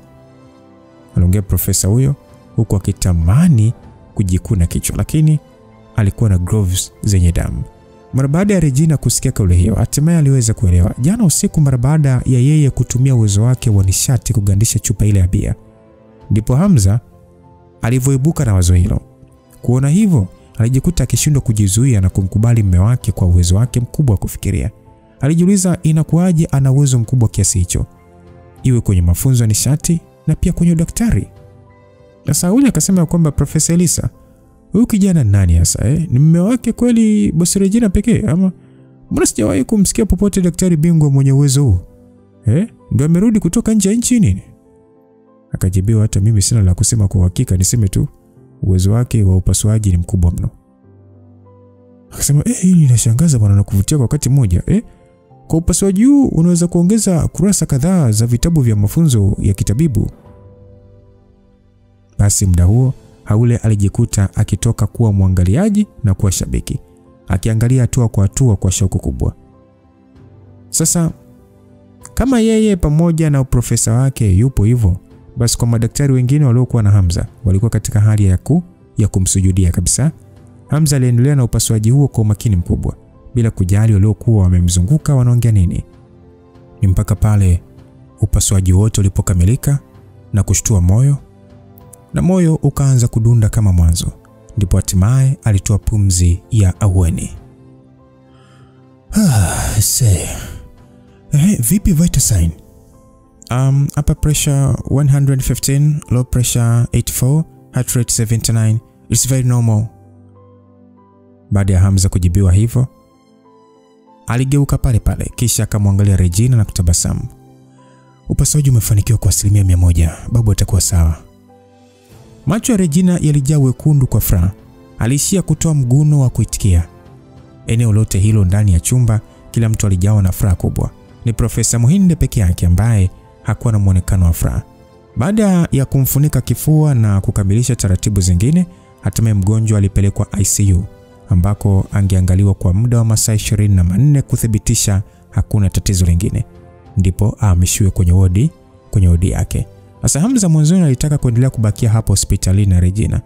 Aliongea profesa huyo huku akitamani kujikuna kichwa, lakini alikuwa na gloves zenye damu. Mara baada ya Regina kusikia kauli hiyo, hatimaye aliweza kuelewa. Jana usiku, mara baada ya yeye kutumia uwezo wake wa nishati kugandisha chupa ile ya bia, ndipo Hamza alivyoibuka na wazo hilo. Kuona hivyo, alijikuta akishindwa kujizuia na kumkubali mume wake kwa uwezo wake mkubwa wa kufikiria. Alijiuliza inakuaje ana uwezo mkubwa kiasi hicho, iwe kwenye mafunzo ya nishati na pia kwenye daktari. Na Sauli akasema kwamba Profesa Elisa, huyu kijana nani hasa? Ni mume wake kweli bosi Regina pekee, ama mbona sijawahi kumsikia popote daktari bingwa mwenye uwezo huu? Ndio amerudi kutoka nje ya nchi nini? Akajibiwa, hata mimi sina la kusema kwa hakika, niseme tu uwezo wake wa upasuaji ni mkubwa mno. Akasema, hili linashangaza bwana na kuvutia kwa wakati mmoja. Kwa upasuaji huu unaweza kuongeza kurasa kadhaa za vitabu vya mafunzo ya kitabibu. Basi muda huo Haule alijikuta akitoka kuwa mwangaliaji na kuwa shabiki, akiangalia hatua kwa hatua kwa shauku kubwa. Sasa kama yeye pamoja na profesa wake yupo hivyo, basi kwa madaktari wengine waliokuwa na Hamza walikuwa katika hali ya kumsujudia kabisa. Hamza aliendelea na upasuaji huo kwa makini mkubwa, bila kujali waliokuwa wamemzunguka wanaongea nini. Ni mpaka pale upasuaji wote ulipokamilika na kushtua moyo, na moyo ukaanza kudunda kama mwanzo, ndipo hatimaye alitoa pumzi ya aweni. Vipi vital sign? Upper pressure 115, low pressure 84, heart rate 79. It's very normal. Baada ya Hamza kujibiwa hivyo, aligeuka pale pale, kisha akamwangalia Regina na kutabasamu. Upasuaji umefanikiwa kwa 100%. Babu atakuwa sawa. Macho ya Regina yalijaa wekundu kwa furaha. Aliishia kutoa mguno wa kuitikia. Eneo lote hilo ndani ya chumba, kila mtu alijawa na furaha kubwa. Ni Profesa Muhindi peke yake ambaye hakuwa na muonekano wa furaha. Baada ya kumfunika kifua na kukamilisha taratibu zingine, hatimaye mgonjwa alipelekwa ICU ambako angeangaliwa kwa muda wa masaa 24 kuthibitisha hakuna tatizo lingine. Ndipo ahamishiwe kwenye wodi yake. Sasa Hamza mwanzoni alitaka kuendelea kubakia hapo hospitalini na Regina,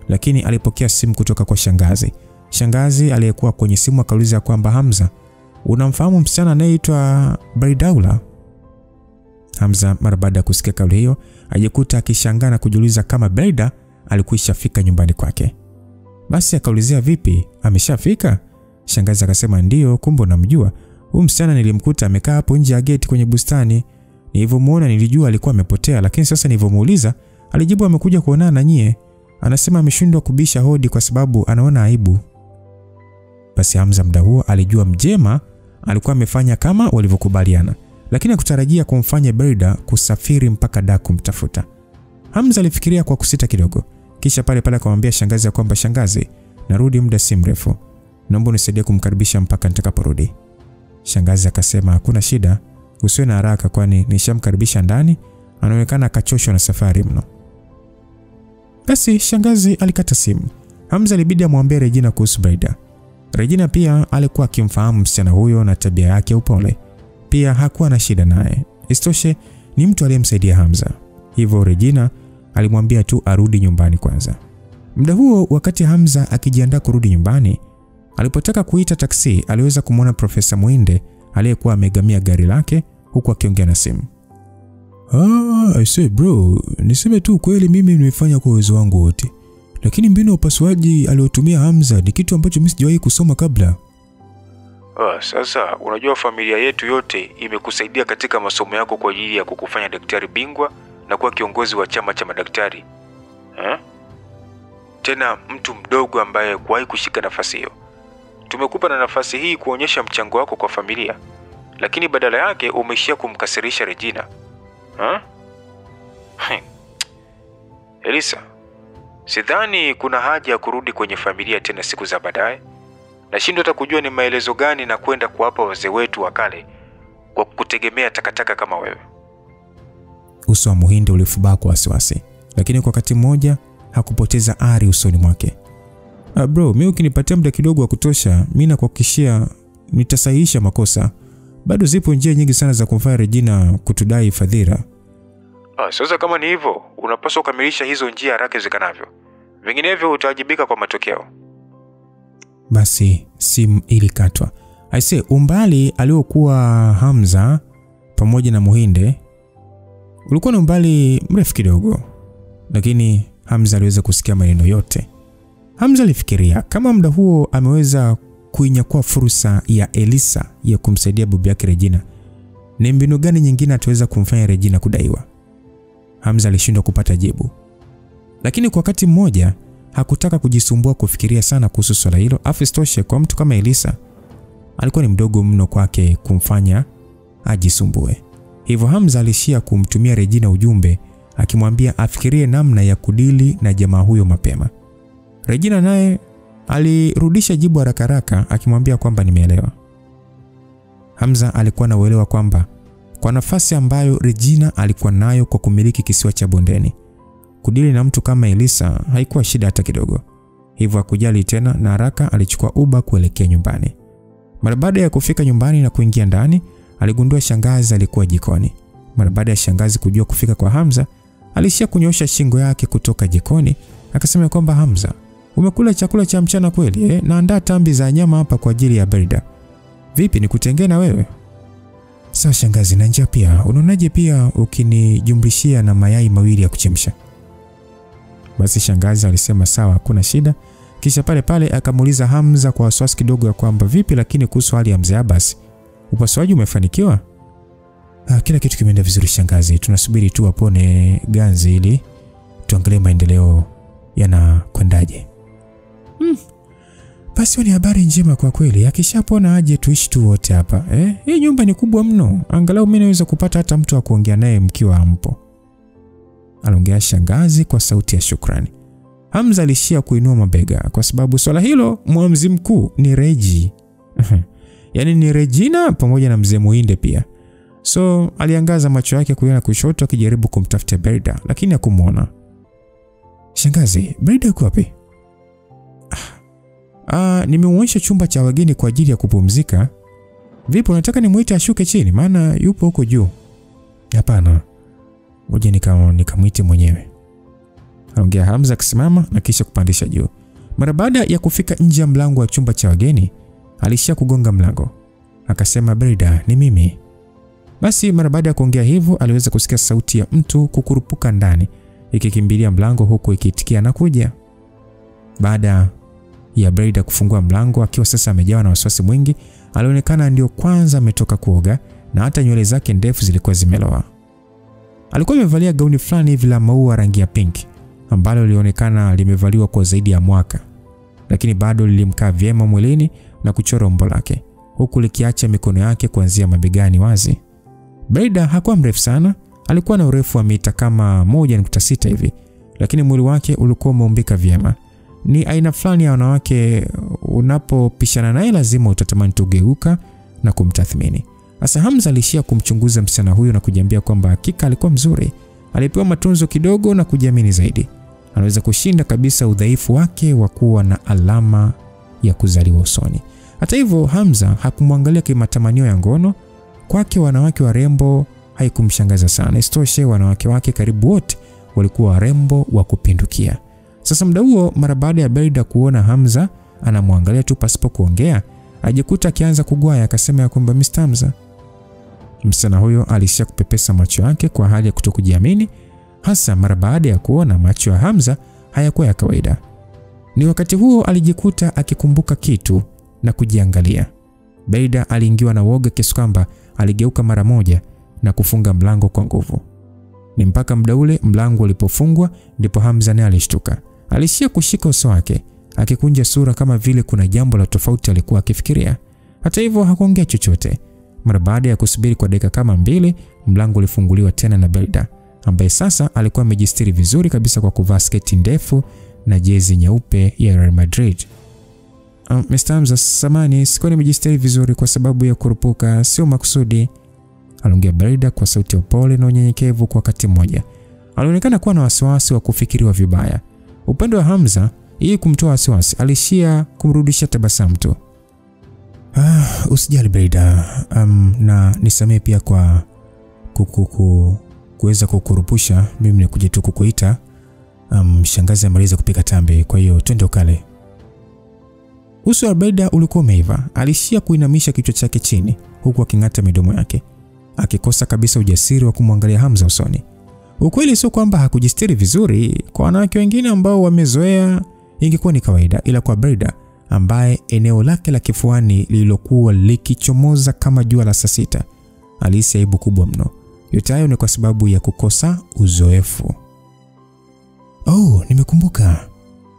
lakini alipokea simu kutoka kwa shangazi. Shangazi aliyekuwa kwenye simu akauliza kwamba Hamza, unamfahamu msichana anayeitwa Baridaula? Hamza mara baada ya kusikia kauli hiyo, ajikuta akishangaa na kujiuliza kama Barida alikuishafika nyumbani kwake. Basi akaulizia, vipi, ameshafika? Shangazi akasema, ndio, kumbe unamjua. Huyu msichana nilimkuta amekaa hapo nje ya gate kwenye bustani. Nilivyomuona nilijua alikuwa amepotea, lakini sasa nilivyomuuliza alijibu amekuja kuonana na nyie. Anasema ameshindwa kubisha hodi kwa sababu anaona aibu. Basi Hamza muda huo alijua Mjema alikuwa amefanya kama walivyokubaliana, lakini hakutarajia kumfanya Barida kusafiri mpaka Dar kumtafuta. Hamza alifikiria kwa kusita kidogo, kisha pale akamwambia shangazi kwamba shangazi, narudi muda si mrefu. naomba unisaidie kumkaribisha mpaka nitakaporudi. Shangazi akasema hakuna shida, usiwe na haraka kwani nishamkaribisha ndani, anaonekana akachoshwa na safari mno. Basi shangazi alikata simu. Hamza ilibidi amwambie Regina kuhusu Brida. Regina pia alikuwa akimfahamu msichana huyo na tabia yake upole. Pia hakuwa na shida naye. Isitoshe ni mtu aliyemsaidia Hamza. Hivyo Regina alimwambia tu arudi nyumbani kwanza. Muda huo wakati Hamza akijiandaa kurudi nyumbani, alipotaka kuita taksi aliweza kumwona Profesa Muinde aliyekuwa amegamia gari lake huku akiongea na simu. I say bro, niseme tu kweli mimi nimefanya kwa uwezo wangu wote. Lakini mbinu ya upasuaji aliyotumia Hamza ni kitu ambacho mimi sijawahi kusoma kabla. Sasa unajua familia yetu yote imekusaidia katika masomo yako kwa ajili ya kukufanya daktari bingwa na kuwa kiongozi wa chama cha madaktari. Tena mtu mdogo ambaye kuwahi kushika nafasi hiyo. Tumekupa na nafasi hii kuonyesha mchango wako kwa familia, lakini badala yake umeishia kumkasirisha Regina. Elisa, sidhani kuna haja ya kurudi kwenye familia tena siku za baadaye. Nashindwa hata kujua ni maelezo gani na kwenda kuwapa wazee wetu wa kale kwa kutegemea takataka kama wewe. Uso wa Muhinde ulifubaa kwa wasiwasi, lakini kwa wakati mmoja hakupoteza ari usoni mwake. Bro, mimi ukinipatia muda kidogo wa kutosha, mimi nakuhakikishia nitasahihisha makosa. Bado zipo njia nyingi sana za kumfanya Regina kutudai fadhila. Sasa kama ni hivyo, unapaswa kukamilisha hizo njia haraka iwezekanavyo. Vinginevyo utawajibika kwa matokeo. Basi simu ilikatwa. Aise, umbali aliokuwa Hamza pamoja na Muhinde ulikuwa na umbali mrefu kidogo, lakini Hamza aliweza kusikia maneno yote. Hamza alifikiria kama muda huo ameweza kuinyakua fursa ya Elisa ya kumsaidia bibi yake Regina, ni mbinu gani nyingine ataweza kumfanya Regina kudaiwa? Hamza alishindwa kupata jibu. Lakini kwa wakati mmoja hakutaka kujisumbua kufikiria sana kuhusu swala hilo. Afistoshe kwa mtu kama Elisa alikuwa ni mdogo mno kwake kumfanya ajisumbue. Hivyo Hamza alishia kumtumia Regina ujumbe akimwambia afikirie namna ya kudili na jamaa huyo mapema. Regina naye alirudisha jibu haraka akimwambia kwamba nimeelewa. Hamza alikuwa na uelewa kwamba kwa nafasi ambayo Regina alikuwa nayo kwa kumiliki kisiwa cha bondeni, kudili na mtu kama Elisa haikuwa shida hata kidogo. Hivyo hakujali tena na haraka alichukua Uber kuelekea nyumbani. Mara baada ya kufika nyumbani na kuingia ndani, aligundua shangazi alikuwa jikoni. Mara baada ya shangazi kujua kufika kwa Hamza, alishia kunyosha shingo yake kutoka jikoni, akasema kwamba Hamza, umekula chakula cha mchana kweli? Naandaa tambi za nyama hapa kwa ajili ya Brida. Vipi nikutengee na wewe? Sawa shangazi, na njaa pia. Unaonaje pia ukinijumlishia na mayai mawili ya kuchemsha? Basi shangazi alisema sawa, hakuna shida. Kisha pale akamuuliza Hamza kwa wasiwasi kidogo ya kwamba vipi lakini kuhusu hali ya mzee Abbas, upasuaji umefanikiwa? Kila kitu kimeenda vizuri shangazi, tunasubiri tu apone ganzi ili tuangalie maendeleo yanakwendaje. Basi ni habari njema kwa kweli, akishapona aje tuishi tu wote hapa. Hii nyumba ni kubwa mno, angalau mimi naweza kupata hata mtu wa kuongea naye mkiwa hampo. Aliongea shangazi kwa sauti ya shukrani. Hamza alishia kuinua mabega kwa sababu swala hilo muamzi mkuu ni Regi. Yaani ni Regina pamoja na mzee Muinde pia. So aliangaza macho yake kulia na kushoto akijaribu kumtafuta Brida lakini hakumuona. Shangazi, Brida yuko wapi? Nimemuonyesha chumba cha wageni kwa ajili ya kupumzika. Vipi unataka nimuite ashuke chini maana yupo huko juu? Hapana. Ngoja nikamuite mwenyewe. Aliongea Hamza akisimama na kisha kupandisha juu. Mara baada ya kufika nje ya mlango wa chumba cha wageni, alishia kugonga mlango. Akasema Brida, ni mimi. Basi mara baada ya kuongea hivyo aliweza kusikia sauti ya mtu kukurupuka ndani ikikimbilia mlango huku ikiitikia na kuja. Baada ya Brida kufungua mlango akiwa sasa amejawa na wasiwasi mwingi, alionekana ndio kwanza ametoka kuoga na hata nywele zake ndefu zilikuwa zimeloa. Alikuwa amevalia gauni fulani hivi la maua rangi ya pink ambalo lilionekana limevaliwa kwa zaidi ya mwaka, lakini bado lilimkaa vyema mwilini na kuchora umbo lake huku likiacha mikono yake kuanzia mabegani wazi. Brida hakuwa mrefu sana, alikuwa na urefu wa mita kama 1.6 hivi, lakini mwili wake ulikuwa umeumbika vyema. Ni aina fulani ya wanawake unapopishana naye lazima utatamani tugeuka na kumtathmini. Sasa Hamza alishia kumchunguza msichana huyo na kujiambia kwamba hakika alikuwa mzuri. Alipewa matunzo kidogo na kujiamini zaidi. Anaweza kushinda kabisa udhaifu wake wa kuwa na alama ya kuzaliwa usoni. Hata hivyo Hamza hakumwangalia kimatamanio ya ngono. Kwake wanawake warembo haikumshangaza sana. Isitoshe wanawake wake karibu wote walikuwa warembo wa kupindukia. Sasa muda huo, mara baada ya Berida kuona Hamza anamwangalia tu pasipo kuongea, ajikuta akianza kugwaya, akasema ya kwamba Mr. Hamza. Msichana huyo alishia kupepesa macho yake kwa hali ya kutokujiamini, hasa mara baada ya kuona macho ya Hamza hayakuwa ya kawaida. Ni wakati huo alijikuta akikumbuka kitu na kujiangalia. Berida aliingiwa na woga kiasi kwamba aligeuka mara moja na kufunga mlango kwa nguvu. Ni mpaka muda ule mlango ulipofungwa ndipo Hamza naye alishtuka. Alishia kushika uso wake, akikunja sura kama vile kuna jambo la tofauti alikuwa akifikiria. Hata hivyo hakuongea chochote. Mara baada ya kusubiri kwa dakika kama 2, mlango ulifunguliwa tena na Berida, ambaye sasa alikuwa amejistiri vizuri kabisa kwa kuvaa sketi ndefu na jezi nyeupe ya Real Madrid. Mr. Hamza, samani, sikuwa nimejistiri vizuri kwa sababu ya kurupuka, sio makusudi, aliongea Berida kwa sauti ya upole na unyenyekevu kwa wakati mmoja. Alionekana kuwa na wasiwasi wa kufikiriwa vibaya. Upande wa Hamza, ili kumtoa wasiwasi, alishia kumrudisha tabasamu tu. Usijali Berida, na nisamee pia kwa kuweza kukurupusha. Mimi nikuja tu kukuita. Shangazi amaliza kupika tambi, kwa hiyo twende ukale. Uso wa Berida ulikuwa umeiva. Alishia kuinamisha kichwa chake chini huku aking'ata midomo yake, akikosa kabisa ujasiri wa kumwangalia Hamza usoni. Ukweli sio kwamba hakujistiri vizuri. Kwa wanawake wengine ambao wamezoea ingekuwa ni kawaida, ila kwa Berida ambaye eneo lake la kifuani lililokuwa likichomoza kama jua la saa 6, alihisi aibu kubwa mno. Yote hayo ni kwa sababu ya kukosa uzoefu. Nimekumbuka,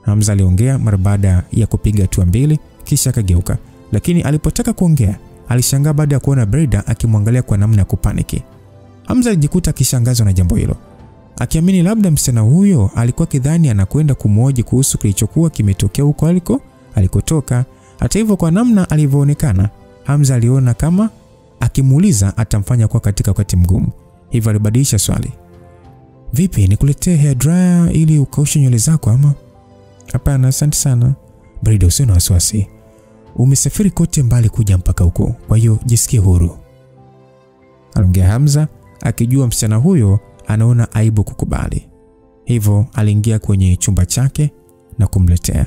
Hamza aliongea mara baada ya kupiga hatua 2 kisha akageuka. Lakini alipotaka kuongea, alishangaa baada ya kuona Berida akimwangalia kwa namna ya kupaniki. Hamza alijikuta akishangazwa na jambo hilo, akiamini labda msichana huyo alikuwa kidhani anakwenda kumhoji kuhusu kilichokuwa kimetokea huko alikotoka. Hata hivyo, kwa namna alivyoonekana, Hamza aliona kama akimuuliza atamfanya kwa katika wakati mgumu. Hivyo alibadilisha swali. Vipi, nikuletee hair dryer ili ukaushe nywele zako ama? Hapana, asante sana. Berida, usio na wasiwasi. Umesafiri kote mbali kuja mpaka huko, kwa hiyo jisikie huru, aliongea Hamza, akijua msichana huyo anaona aibu kukubali. Hivyo aliingia kwenye chumba chake na kumletea.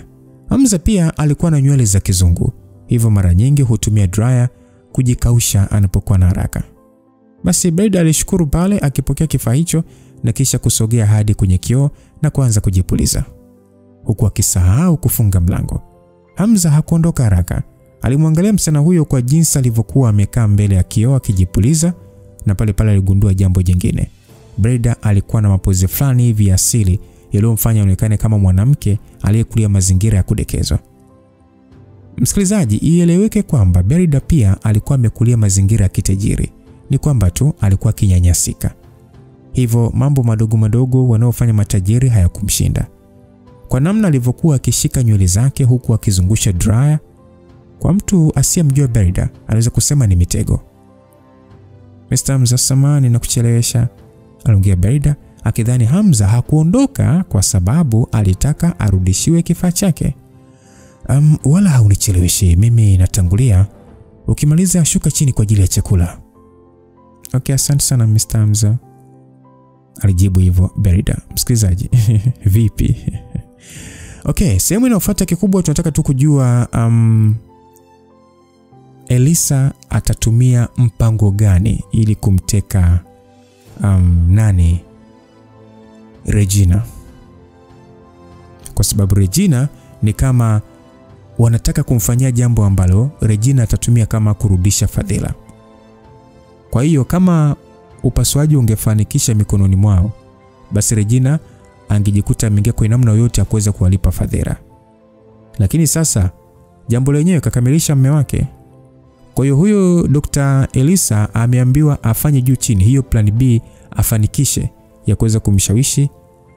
Hamza pia alikuwa na nywele za kizungu, hivyo mara nyingi hutumia dryer kujikausha anapokuwa na haraka. Basi Berida alishukuru pale akipokea kifaa hicho na kisha kusogea hadi kwenye kioo na kuanza kujipuliza, huku akisahau kufunga mlango. Hamza hakuondoka haraka. Alimwangalia msichana huyo kwa jinsi alivyokuwa amekaa mbele ya kioo akijipuliza, na pale aligundua jambo jingine. Berida alikuwa na mapozi fulani hivi asili yaliyomfanya aonekane kama mwanamke aliyekulia mazingira ya kudekezwa. Msikilizaji, ieleweke kwamba Berida pia alikuwa amekulia mazingira ya kitajiri. Ni kwamba tu alikuwa kinyanyasika. Hivyo mambo madogo madogo wanaofanya matajiri hayakumshinda. Kwa namna alivyokuwa akishika nywele zake huku akizungusha dryer, kwa mtu asiyemjua Berida anaweza kusema ni mitego. Mr. Hamza, samahani na kuchelewesha, aliongea Berida, akidhani Hamza hakuondoka kwa sababu alitaka arudishiwe kifaa chake. Wala haunicheleweshi, mimi natangulia. Ukimaliza shuka chini kwa ajili ya chakula. Okay, asante sana Mr. Hamza, alijibu hivyo Berida. Msikilizaji, vipi? Okay, sehemu inayofuata kikubwa tunataka tu kujua Elisa atatumia mpango gani ili kumteka nani? Regina. Kwa sababu Regina ni kama wanataka kumfanyia jambo ambalo Regina atatumia kama kurudisha fadhila. Kwa hiyo kama upasuaji ungefanikisha mikononi mwao, basi Regina angejikuta ameingia kwa namna yoyote ya kuweza kuwalipa fadhila. Lakini sasa jambo lenyewe kakamilisha mume wake. Kwa hiyo huyo Dr. Elisa ameambiwa afanye juu chini, hiyo plan B afanikishe ya kuweza kumshawishi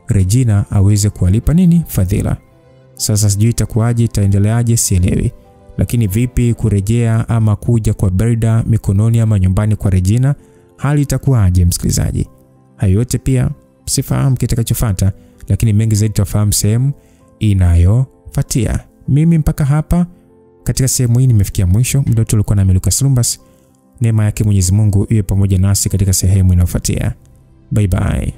Regina aweze kuwalipa nini? Fadhila. Sasa sijui itakuwaje, itaendeleaje sielewi. Lakini vipi kurejea ama kuja kwa Brida mikononi ama nyumbani kwa Regina, hali itakuwaje msikilizaji? Hayo yote pia sifahamu kitakachofuata, lakini mengi zaidi tutafahamu sehemu inayofuatia. Mimi mpaka hapa katika sehemu hii nimefikia mwisho. Muda wetu ulikuwa na Lucas Lumbas. Neema yake Mwenyezi Mungu iwe pamoja nasi katika sehemu inayofuatia. Bye bye.